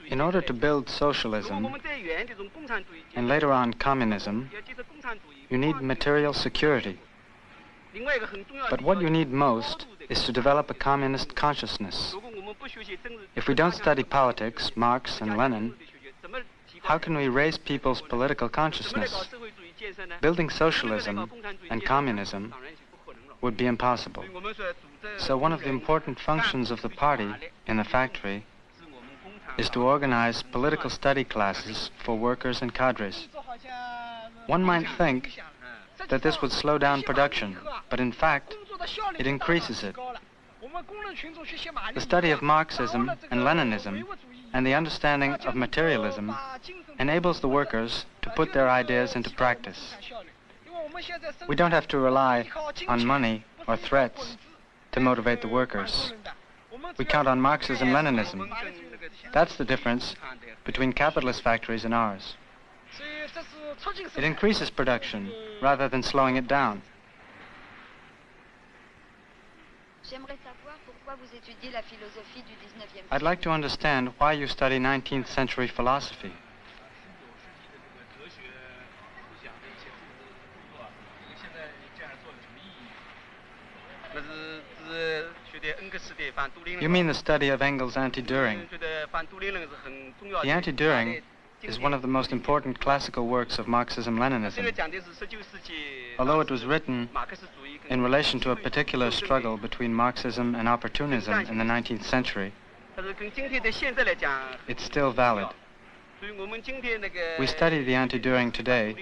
In order to build socialism, and later on communism, you need material security. But what you need most is to develop a communist consciousness. If we don't study politics, Marx and Lenin, how can we raise people's political consciousness? Building socialism and communism would be impossible. So one of the important functions of the party in the factory is to organize political study classes for workers and cadres. One might think that this would slow down production, but in fact, it increases it. The study of Marxism and Leninism and the understanding of materialism enables the workers to put their ideas into practice. We don't have to rely on money or threats to motivate the workers. We count on Marxism-Leninism. That's the difference between capitalist factories and ours. It increases production rather than slowing it down. J'aimerais savoir pourquoi I'd like to understand why you study 19th century philosophy. You mean the study of Engels' anti-Düring. The anti-Düring is one of the most important classical works of Marxism-Leninism. Although it was written in relation to a particular struggle between Marxism and opportunism in the 19th century, it's still valid. We study the anti-Düring today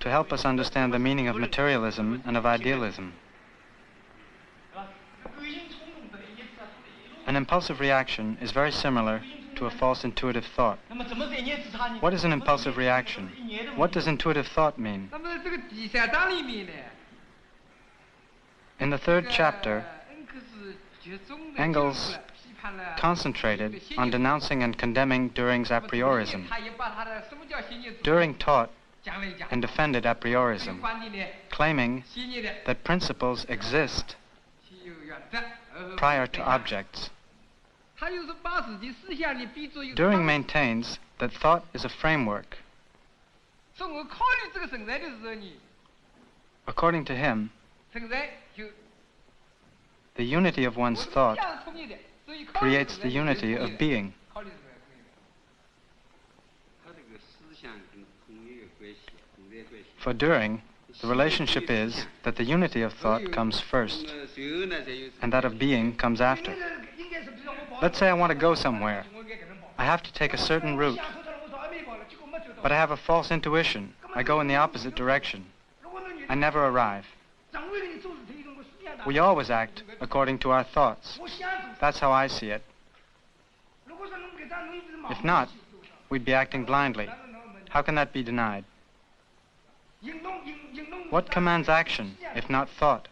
to help us understand the meaning of materialism and of idealism. An impulsive reaction is very similar to a false intuitive thought. What is an impulsive reaction? What does intuitive thought mean? In the third chapter, Engels concentrated on denouncing and condemning Düring's a priorism. Düring taught and defended a priorism, claiming that principles exist prior to objects. Düring maintains that thought is a framework. According to him, the unity of one's thought creates the unity of being. For Düring, the relationship is that the unity of thought comes first, and that of being comes after. Let's say I want to go somewhere. I have to take a certain route, but I have a false intuition. I go in the opposite direction. I never arrive. We always act according to our thoughts. That's how I see it. If not, we'd be acting blindly. How can that be denied? What commands action, if not thought?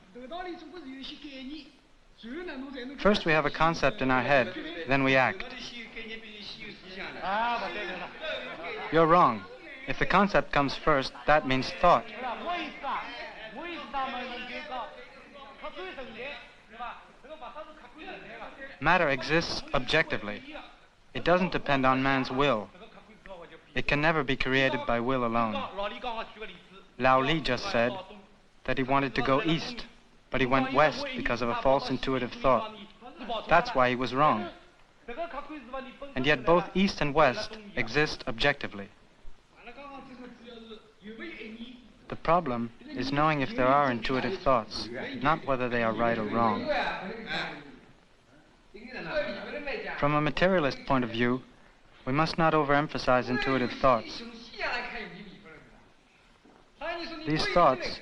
First we have a concept in our head, then we act. You're wrong. If the concept comes first, that means thought. Matter exists objectively. It doesn't depend on man's will. It can never be created by will alone. Lao Li just said that he wanted to go east, but he went west because of a false intuitive thought. That's why he was wrong. And yet both east and west exist objectively. The problem is knowing if there are intuitive thoughts, not whether they are right or wrong. From a materialist point of view, we must not overemphasize intuitive thoughts. These thoughts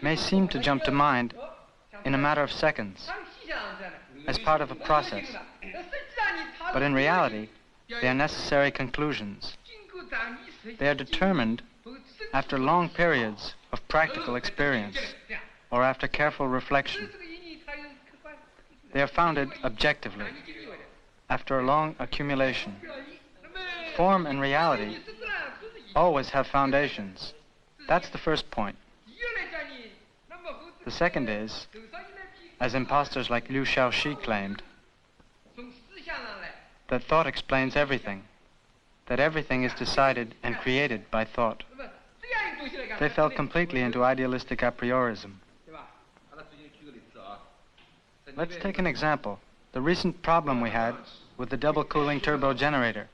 may seem to jump to mind in a matter of seconds, as part of a process. But in reality, they are necessary conclusions. They are determined after long periods of practical experience, or after careful reflection. They are founded objectively, after a long accumulation. Form and reality always have foundations. That's the first point. The second is, as impostors like Liu Shaoxi claimed, that thought explains everything, that everything is decided and created by thought. They fell completely into idealistic a priorism. Let's take an example, the recent problem we had with the double cooling turbo generator.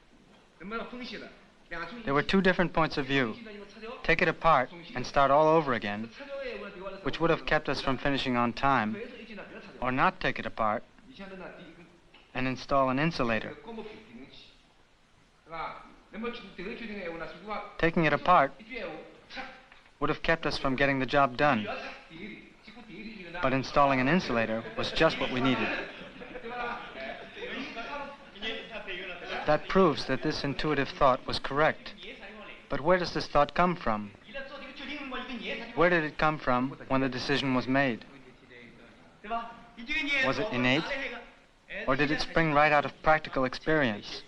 There were two different points of view. Take it apart and start all over again, which would have kept us from finishing on time, or not take it apart and install an insulator. Taking it apart would have kept us from getting the job done, but installing an insulator was just what we needed. That proves that this intuitive thought was correct. But where does this thought come from? Where did it come from when the decision was made? Was it innate? Or did it spring right out of practical experience,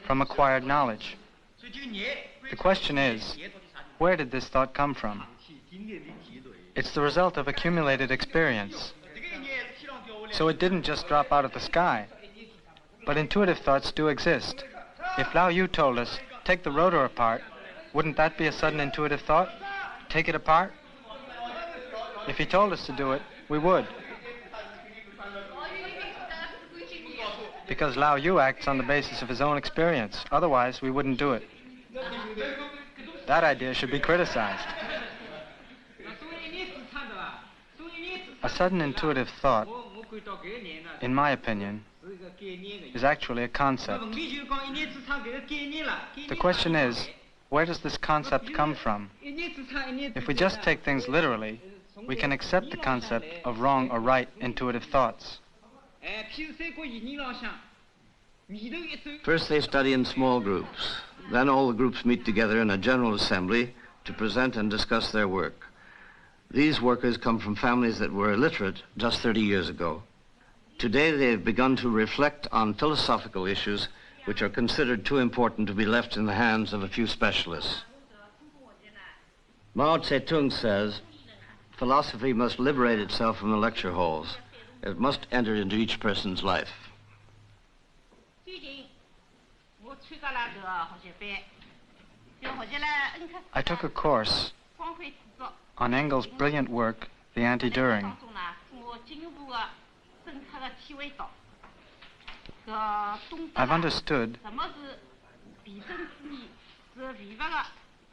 from acquired knowledge? The question is, where did this thought come from? It's the result of accumulated experience. So it didn't just drop out of the sky. But intuitive thoughts do exist. If Lao Yu told us, take the rotor apart, wouldn't that be a sudden intuitive thought? Take it apart? If he told us to do it, we would. Because Lao Yu acts on the basis of his own experience. Otherwise, we wouldn't do it. That idea should be criticized. A sudden intuitive thought, in my opinion, is actually a concept. The question is, where does this concept come from? If we just take things literally, we can accept the concept of wrong or right intuitive thoughts. First they study in small groups. Then all the groups meet together in a general assembly to present and discuss their work. These workers come from families that were illiterate just 30 years ago. Today they have begun to reflect on philosophical issues which are considered too important to be left in the hands of a few specialists. Mao Zedong says, philosophy must liberate itself from the lecture halls. It must enter into each person's life. I took a course on Engel's brilliant work, The Anti-Düring. I've understood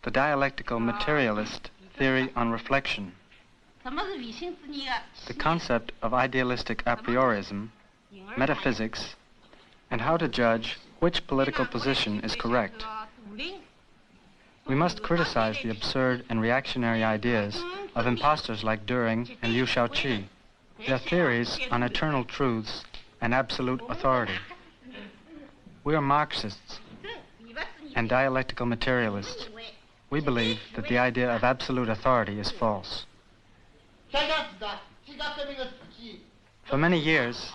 the dialectical materialist theory on reflection, the concept of idealistic a priorism, metaphysics, and how to judge which political position is correct. We must criticize the absurd and reactionary ideas of impostors like Düring and Liu Shaoqi, their theories on eternal truths and absolute authority. We are Marxists and dialectical materialists. We believe that the idea of absolute authority is false. For many years,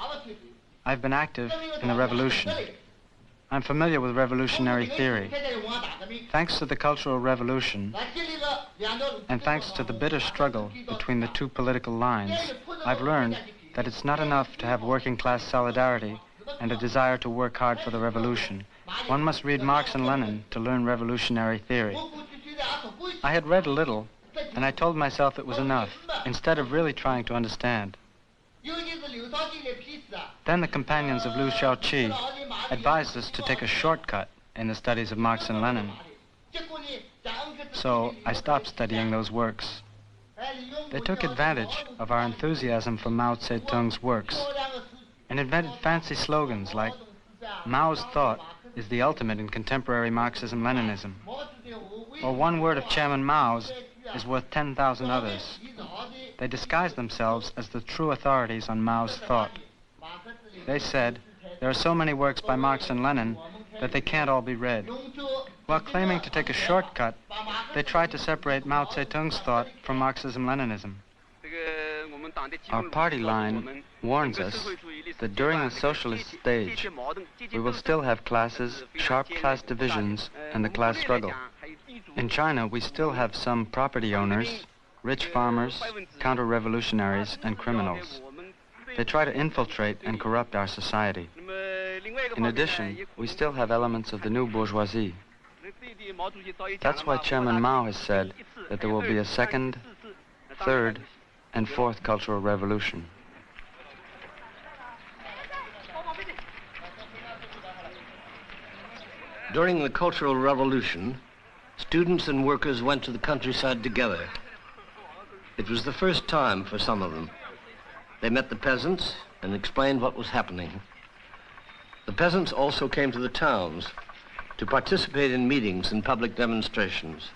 I've been active in the revolution. I'm familiar with revolutionary theory. Thanks to the Cultural Revolution, and thanks to the bitter struggle between the two political lines, I've learned that it's not enough to have working-class solidarity and a desire to work hard for the revolution. One must read Marx and Lenin to learn revolutionary theory. I had read a little, and I told myself it was enough, instead of really trying to understand. Then the companions of Liu Shaoqi advised us to take a shortcut in the studies of Marx and Lenin. So I stopped studying those works. They took advantage of our enthusiasm for Mao Zedong's works and invented fancy slogans like, Mao's thought is the ultimate in contemporary Marxism-Leninism, or one word of Chairman Mao's is worth 10,000 others. They disguised themselves as the true authorities on Mao's thought. They said, there are so many works by Marx and Lenin that they can't all be read. While claiming to take a shortcut, they tried to separate Mao Zedong's thought from Marxism-Leninism. Our party line warns us that during the socialist stage, we will still have classes, sharp class divisions, and the class struggle. In China, we still have some property owners, rich farmers, counter-revolutionaries, and criminals. They try to infiltrate and corrupt our society. In addition, we still have elements of the new bourgeoisie. That's why Chairman Mao has said that there will be a second, third, and fourth Cultural Revolution. During the Cultural Revolution, students and workers went to the countryside together. It was the first time for some of them. They met the peasants and explained what was happening. The peasants also came to the towns to participate in meetings and public demonstrations.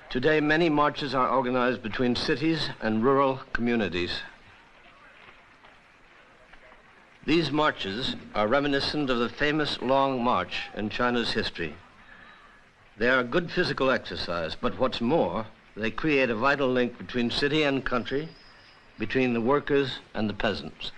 Today, many marches are organized between cities and rural communities. These marches are reminiscent of the famous Long March in China's history. They are good physical exercise, but what's more, they create a vital link between city and country, between the workers and the peasants.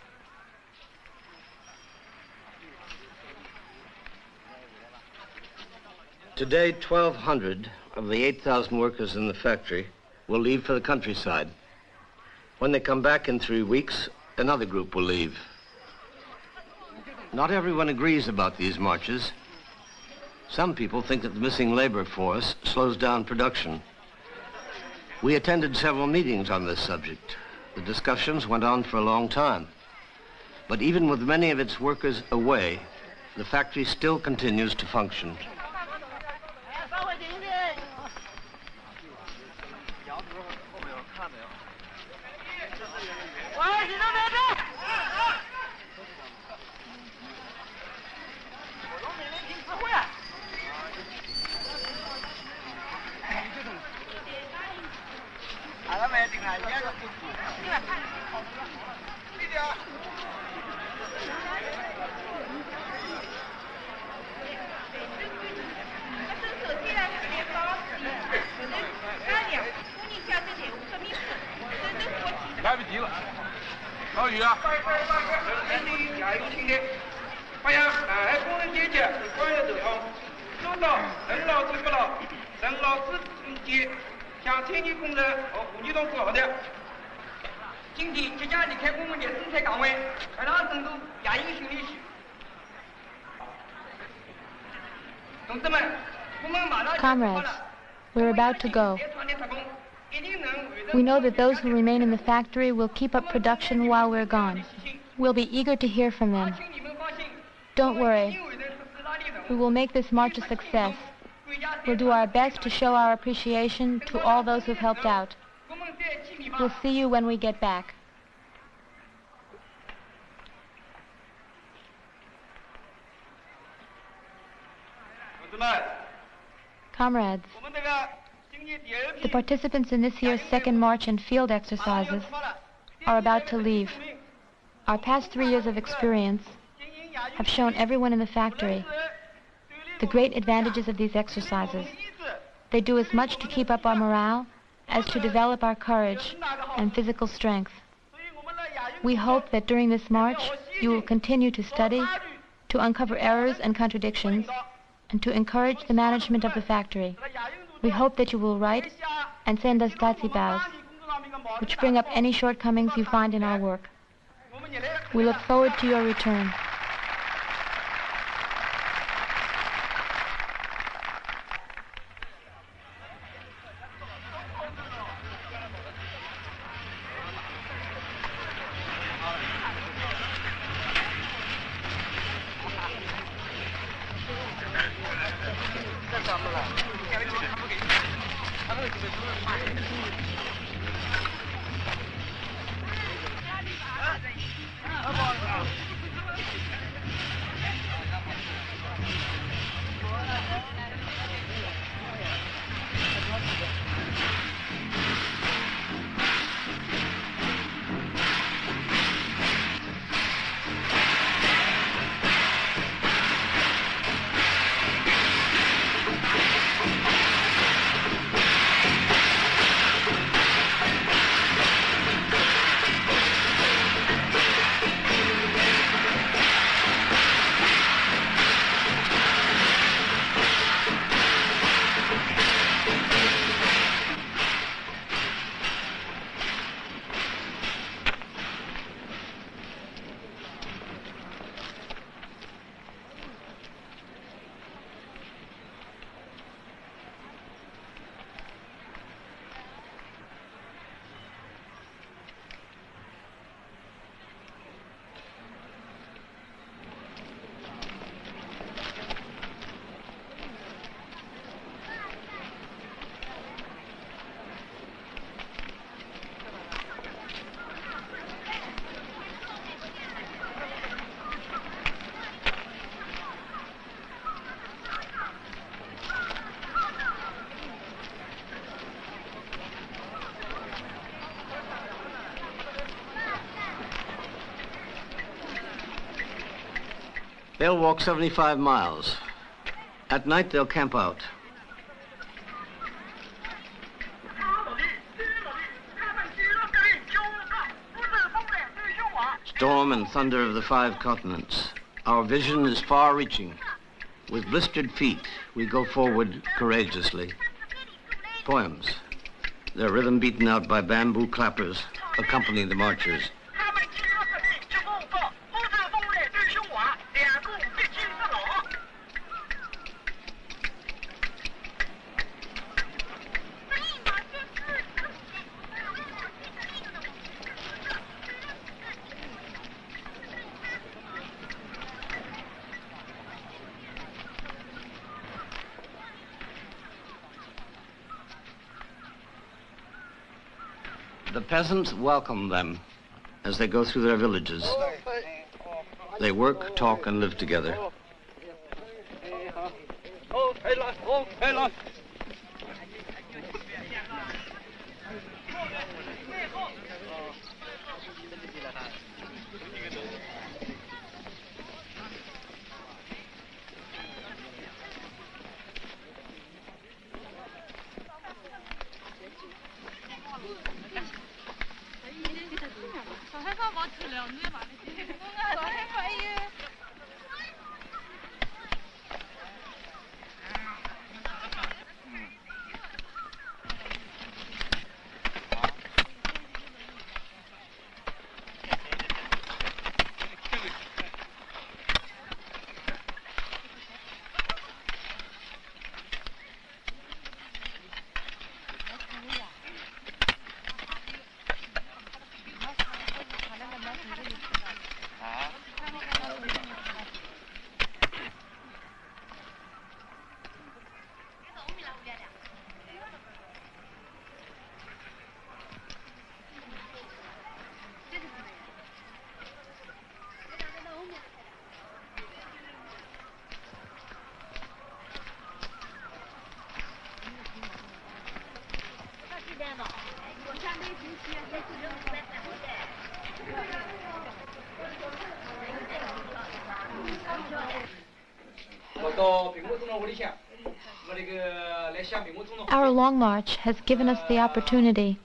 Today, 1,200 of the 8,000 workers in the factory will leave for the countryside. When they come back in 3 weeks, another group will leave. Not everyone agrees about these marches. Some people think that the missing labor force slows down production. We attended several meetings on this subject. The discussions went on for a long time. But even with many of its workers away, the factory still continues to function. Comrades, we're about to go. We know that those who remain in the factory will keep up production while we're gone. We'll be eager to hear from them. Don't worry. We will make this march a success. We'll do our best to show our appreciation to all those who've helped out. We'll see you when we get back. Comrades, the participants in this year's second march and field exercises are about to leave. Our past 3 years of experience have shown everyone in the factory the great advantages of these exercises. They do as much to keep up our morale as to develop our courage and physical strength. We hope that during this march you will continue to study, to uncover errors and contradictions, and to encourage the management of the factory. We hope that you will write and send us datsibas, which bring up any shortcomings you find in our work. We look forward to your return. They'll walk 75 miles. At night, they'll camp out. Storm and thunder of the 5 continents. Our vision is far-reaching. With blistered feet, we go forward courageously. Poems. Their rhythm beaten out by bamboo clappers accompany the marchers. The peasants welcome them as they go through their villages. They work, talk, and live together. Our long march has given us the opportunity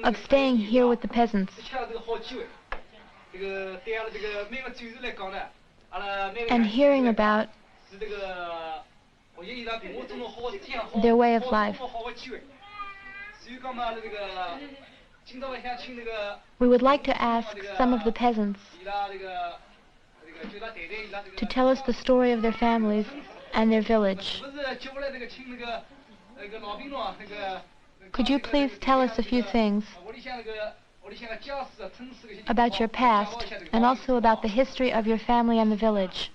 of staying here with the peasants and hearing about their way of life. We would like to ask some of the peasants to tell us the story of their families and their village. Could you please tell us a few things about your past and also about the history of your family and the village?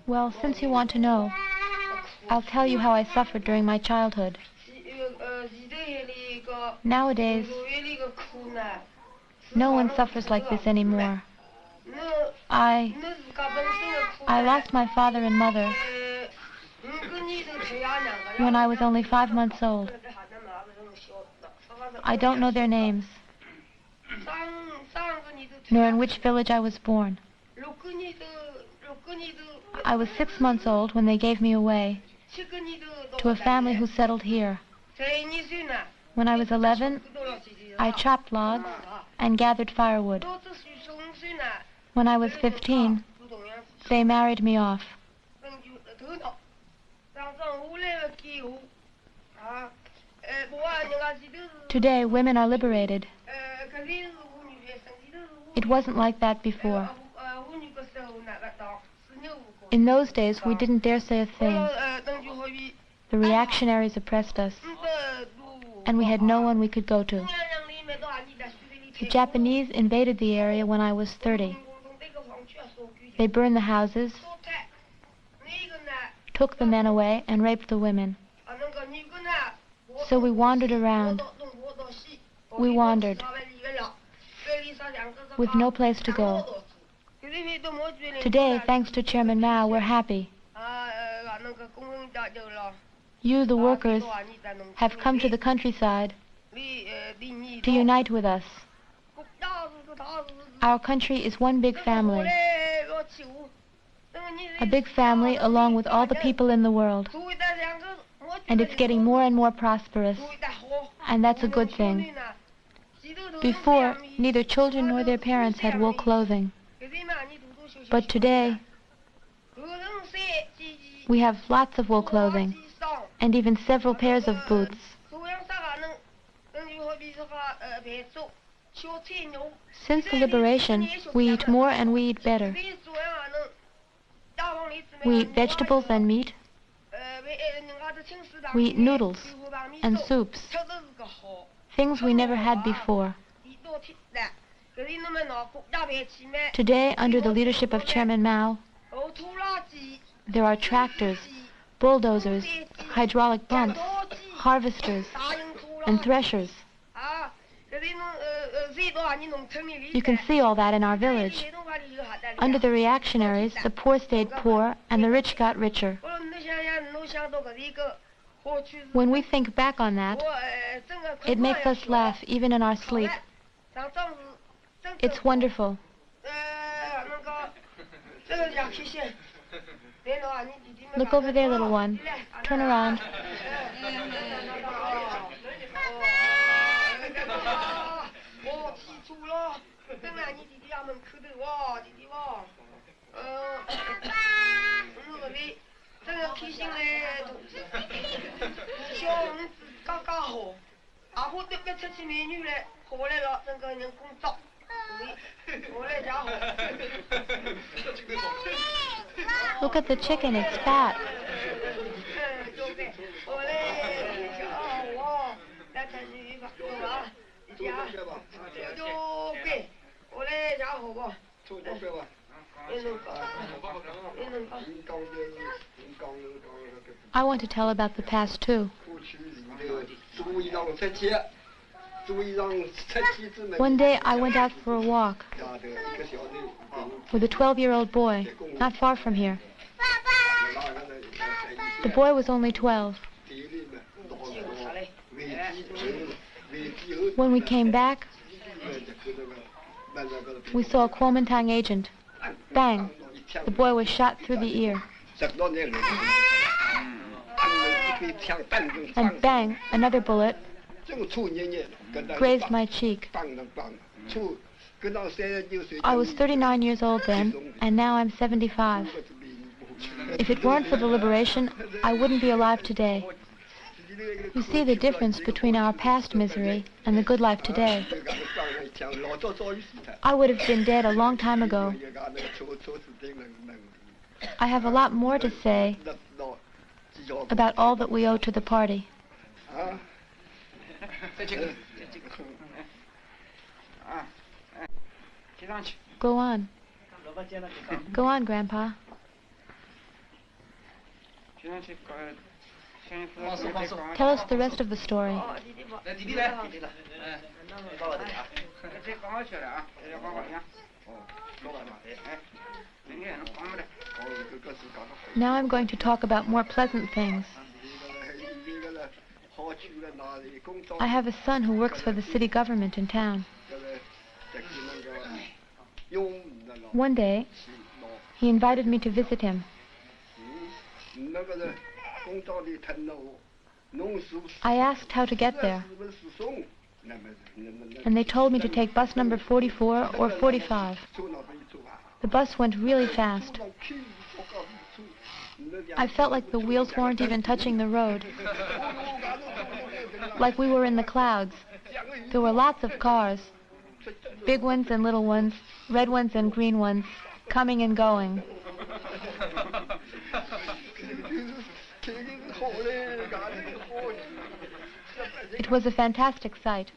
Well, since you want to know, I'll tell you how I suffered during my childhood. Nowadays, no one suffers like this anymore. I lost my father and mother when I was only 5 months old. I don't know their names, nor in which village I was born. I was 6 months old when they gave me away to a family who settled here. When I was 11, I chopped logs and gathered firewood. When I was 15, they married me off. Today, women are liberated. It wasn't like that before. In those days, we didn't dare say a thing. The reactionaries oppressed us, and we had no one we could go to. The Japanese invaded the area when I was 30. They burned the houses, took the men away, and raped the women. So we wandered around. We wandered, with no place to go. Today, thanks to Chairman Mao, we're happy. You, the workers, have come to the countryside to unite with us. Our country is one big family. A big family along with all the people in the world. And it's getting more and more prosperous. And that's a good thing. Before, neither children nor their parents had wool clothing. But today, we have lots of wool clothing, and even several pairs of boots. Since the liberation, we eat more and we eat better. We eat vegetables and meat. We eat noodles and soups, things we never had before. Today, under the leadership of Chairman Mao, There are tractors, bulldozers, hydraulic pumps, harvesters, and threshers. You can see all that in our village. Under the reactionaries, the poor stayed poor and the rich got richer. When we think back on that, it makes us laugh even in our sleep. It's wonderful. Look over there, little one. Turn around. Look at the chicken, it's fat. I want to tell about the past too. One day I went out for a walk with a 12-year-old boy, not far from here. The boy was only 12. When we came back, we saw a Kuomintang agent. Bang! The boy was shot through the ear. And bang! Another bullet grazed my cheek. I was 39 years old then, and now I'm 75. If it weren't for the liberation, I wouldn't be alive today. You see the difference between our past misery and the good life today. I would have been dead a long time ago. I have a lot more to say about all that we owe to the party. Go on. Go on, Grandpa. Tell us the rest of the story. Now I'm going to talk about more pleasant things. I have a son who works for the city government in town. One day, he invited me to visit him. I asked how to get there, and they told me to take bus number 44 or 45. The bus went really fast. I felt like the wheels weren't even touching the road, like we were in the clouds. There were lots of cars, big ones and little ones, red ones and green ones, coming and going. It was a fantastic sight.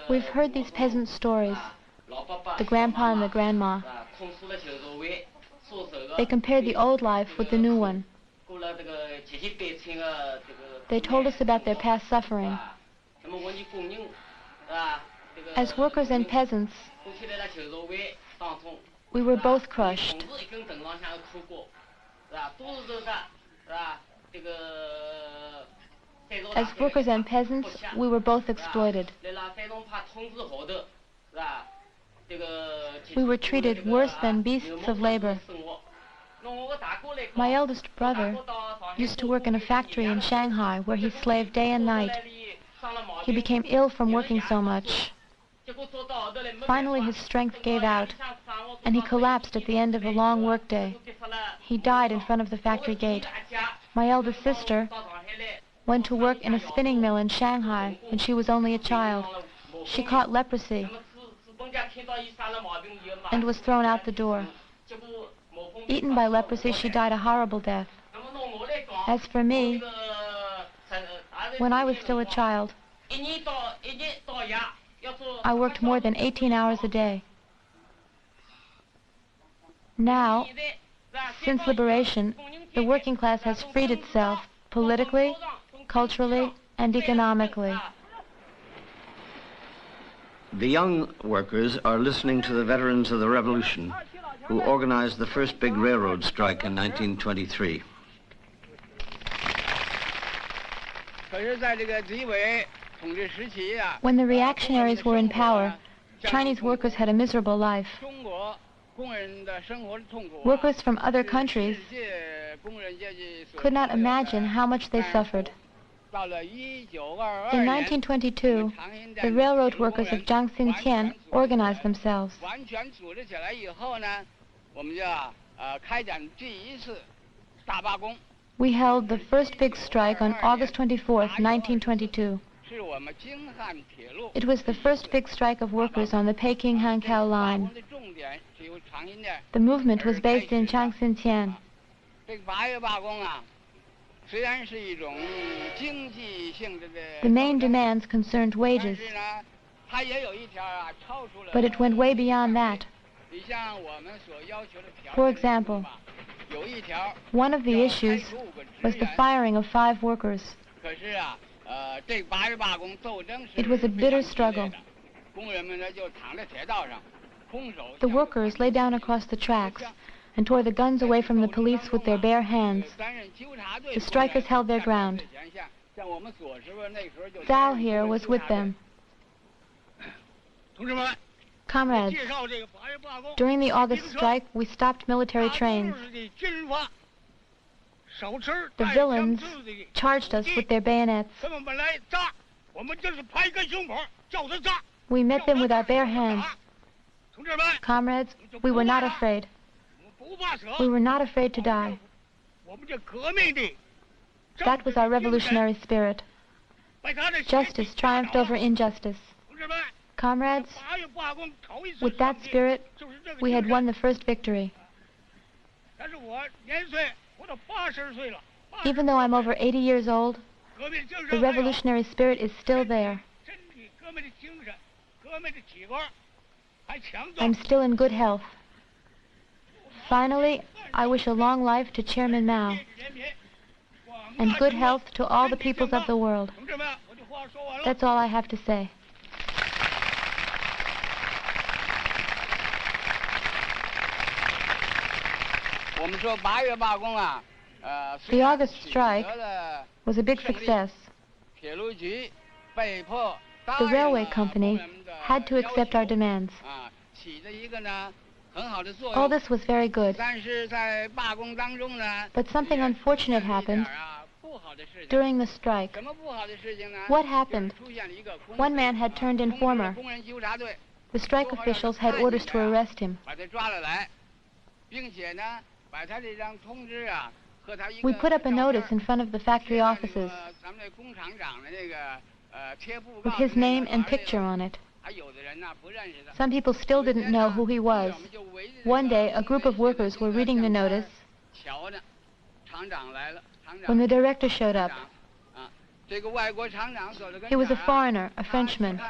We've heard these peasant stories, the grandpa and the grandma. They compared the old life with the new one. They told us about their past suffering. As workers and peasants, we were both crushed. As workers and peasants, we were both exploited. We were treated worse than beasts of labor. My eldest brother used to work in a factory in Shanghai where he slaved day and night. He became ill from working so much. Finally, his strength gave out, and he collapsed at the end of a long workday. He died in front of the factory gate. My eldest sister went to work in a spinning mill in Shanghai when she was only a child. She caught leprosy and was thrown out the door. Eaten by leprosy, she died a horrible death. As for me, when I was still a child, I worked more than 18 hours a day. Now, since liberation, the working class has freed itself politically, culturally, and economically. The young workers are listening to the veterans of the revolution who organized the first big railroad strike in 1923. When the reactionaries were in power, Chinese workers had a miserable life. Workers from other countries could not imagine how much they suffered. In 1922, the railroad workers of Jiangxintian organized themselves. We held the first big strike on August 24th, 1922. It was the first big strike of workers on the Peking-Hankow line. The movement was based in Jiangxintian. The main demands concerned wages, but it went way beyond that. For example, one of the issues was the firing of 5 workers. It was a bitter struggle. The workers lay down across the tracks and tore the guns away from the police with their bare hands. The strikers held their ground. Thou here was with them. Comrades, during the August strike, we stopped military trains. The villains charged us with their bayonets. We met them with our bare hands. Comrades, we were not afraid. We were not afraid to die. That was our revolutionary spirit. Justice triumphed over injustice. Comrades, with that spirit, we had won the first victory. Even though I'm over 80 years old, the revolutionary spirit is still there. I'm still in good health. Finally, I wish a long life to Chairman Mao and good health to all the peoples of the world. That's all I have to say. The August strike was a big success. The railway company had to accept our demands. All this was very good. But something unfortunate happened during the strike. What happened? One man had turned informer. The strike officials had orders to arrest him. We put up a notice in front of the factory offices with his name and picture on it. Some people still didn't know who he was. One day, a group of workers were reading the notice when the director showed up. He was a foreigner, a Frenchman.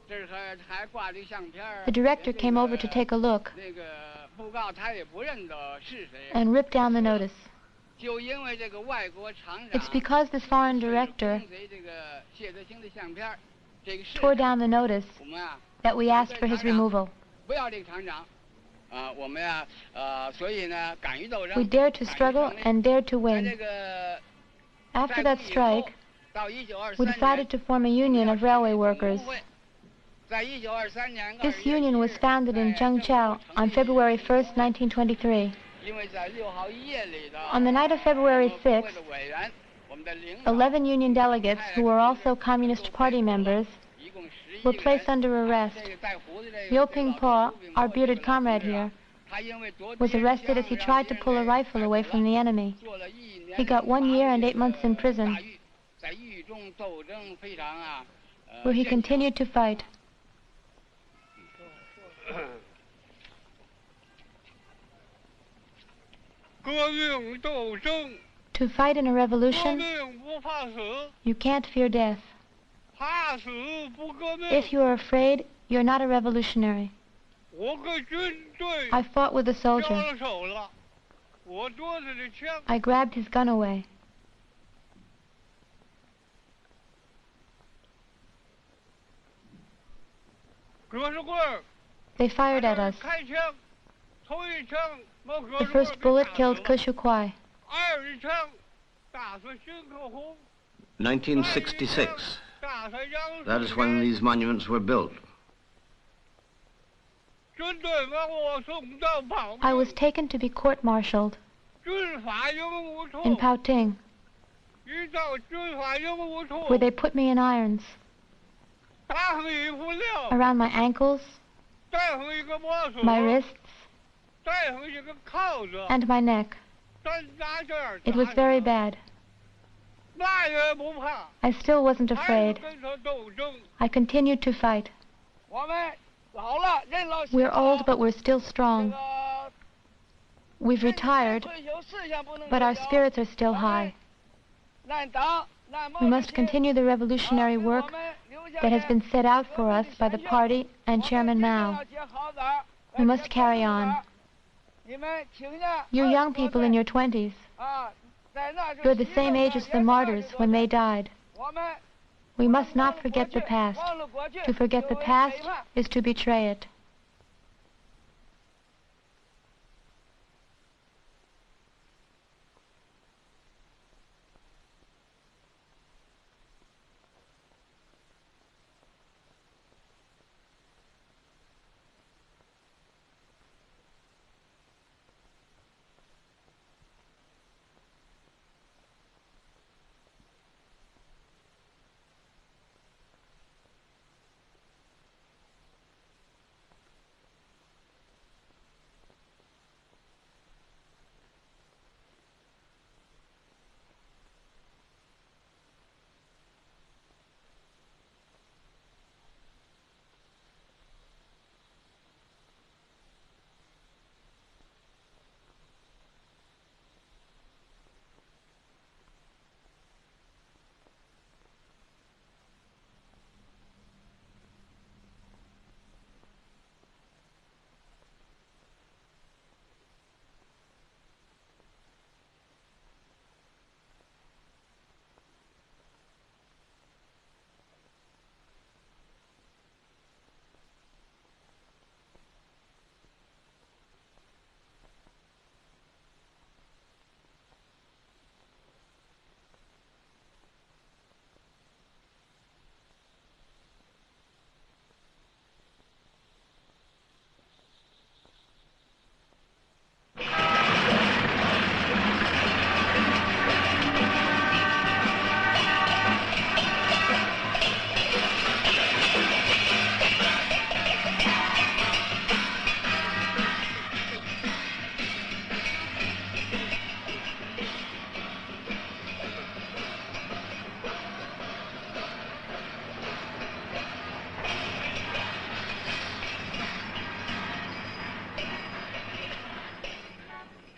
The director came over to take a look and ripped down the notice. It's because this foreign director tore down the notice that we asked for his removal. We dared to struggle and dared to win. After that strike, we decided to form a union of railway workers. This union was founded in Zhengzhou on February 1st, 1923. On the night of February 6th, 11 union delegates, who were also Communist Party members, were placed under arrest. Liu Pingpo, our bearded comrade here, was arrested as he tried to pull a rifle away from the enemy. He got 1 year and 8 months in prison, where he continued to fight. To fight in a revolution, you can't fear death. If you are afraid, you're not a revolutionary. I fought with a soldier. I grabbed his gun away. They fired at us. The first bullet killed Kushu Kwai. 1966. That is when these monuments were built. I was taken to be court-martialed in Baoting, where they put me in irons around my ankles, my wrists, and my neck. It was very bad. I still wasn't afraid. I continued to fight. We're old, but we're still strong. We've retired, but our spirits are still high. We must continue the revolutionary work that has been set out for us by the party and Chairman Mao. We must carry on. You young people in your 20s, you're the same age as the martyrs when they died. We must not forget the past. To forget the past is to betray it.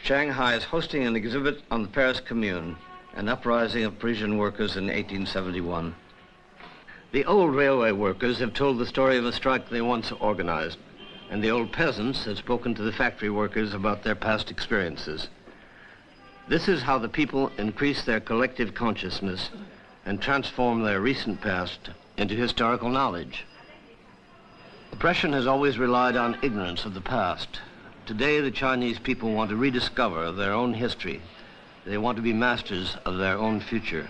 Shanghai is hosting an exhibit on the Paris Commune, an uprising of Parisian workers in 1871. The old railway workers have told the story of a strike they once organized, and the old peasants have spoken to the factory workers about their past experiences. This is how the people increase their collective consciousness and transform their recent past into historical knowledge. Oppression has always relied on ignorance of the past. Today, the Chinese people want to rediscover their own history. They want to be masters of their own future.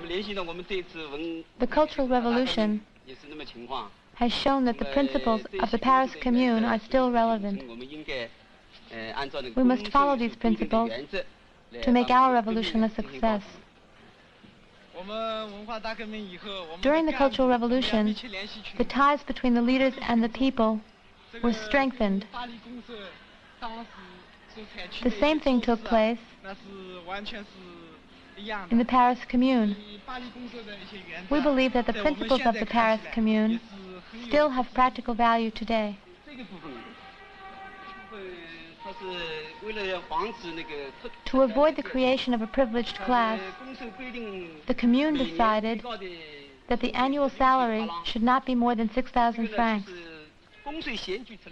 The Cultural Revolution has shown that the principles of the Paris Commune are still relevant. We must follow these principles to make our revolution a success. During the Cultural Revolution, the ties between the leaders and the people were strengthened. The same thing took place in the Paris Commune. We believe that the principles of the Paris Commune still have practical value today. To avoid the creation of a privileged class, the Commune decided that the annual salary should not be more than 6,000 francs.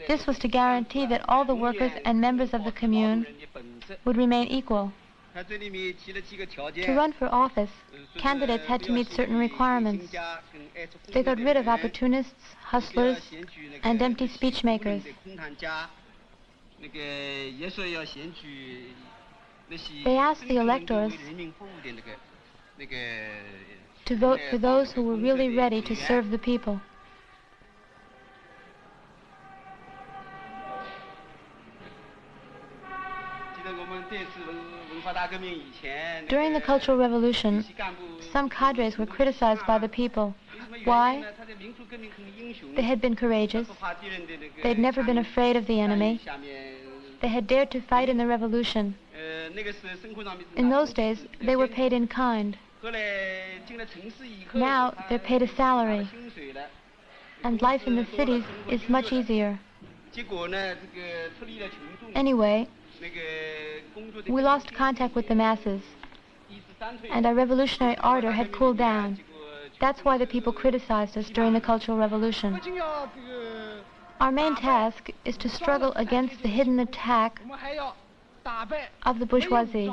This was to guarantee that all the workers and members of the Commune would remain equal. To run for office, candidates had to meet certain requirements. They got rid of opportunists, hustlers, and empty speechmakers. They asked the electors to vote for those who were really ready to serve the people. During the Cultural Revolution, some cadres were criticized by the people. Why? They had been courageous. They had never been afraid of the enemy. They had dared to fight in the revolution. In those days, they were paid in kind. Now, they're paid a salary. And life in the cities is much easier. Anyway, we lost contact with the masses, and our revolutionary ardor had cooled down. That's why the people criticized us during the Cultural Revolution. Our main task is to struggle against the hidden attack of the bourgeoisie.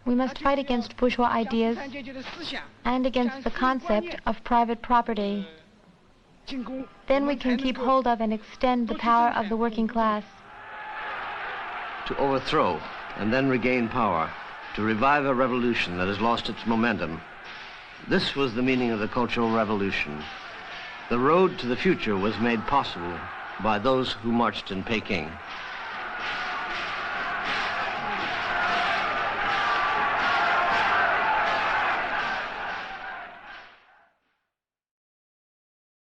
We must fight against bourgeois ideas and against the concept of private property. Then we can keep hold of and extend the power of the working class. To overthrow and then regain power, to revive a revolution that has lost its momentum. This was the meaning of the Cultural Revolution. The road to the future was made possible by those who marched in Peking.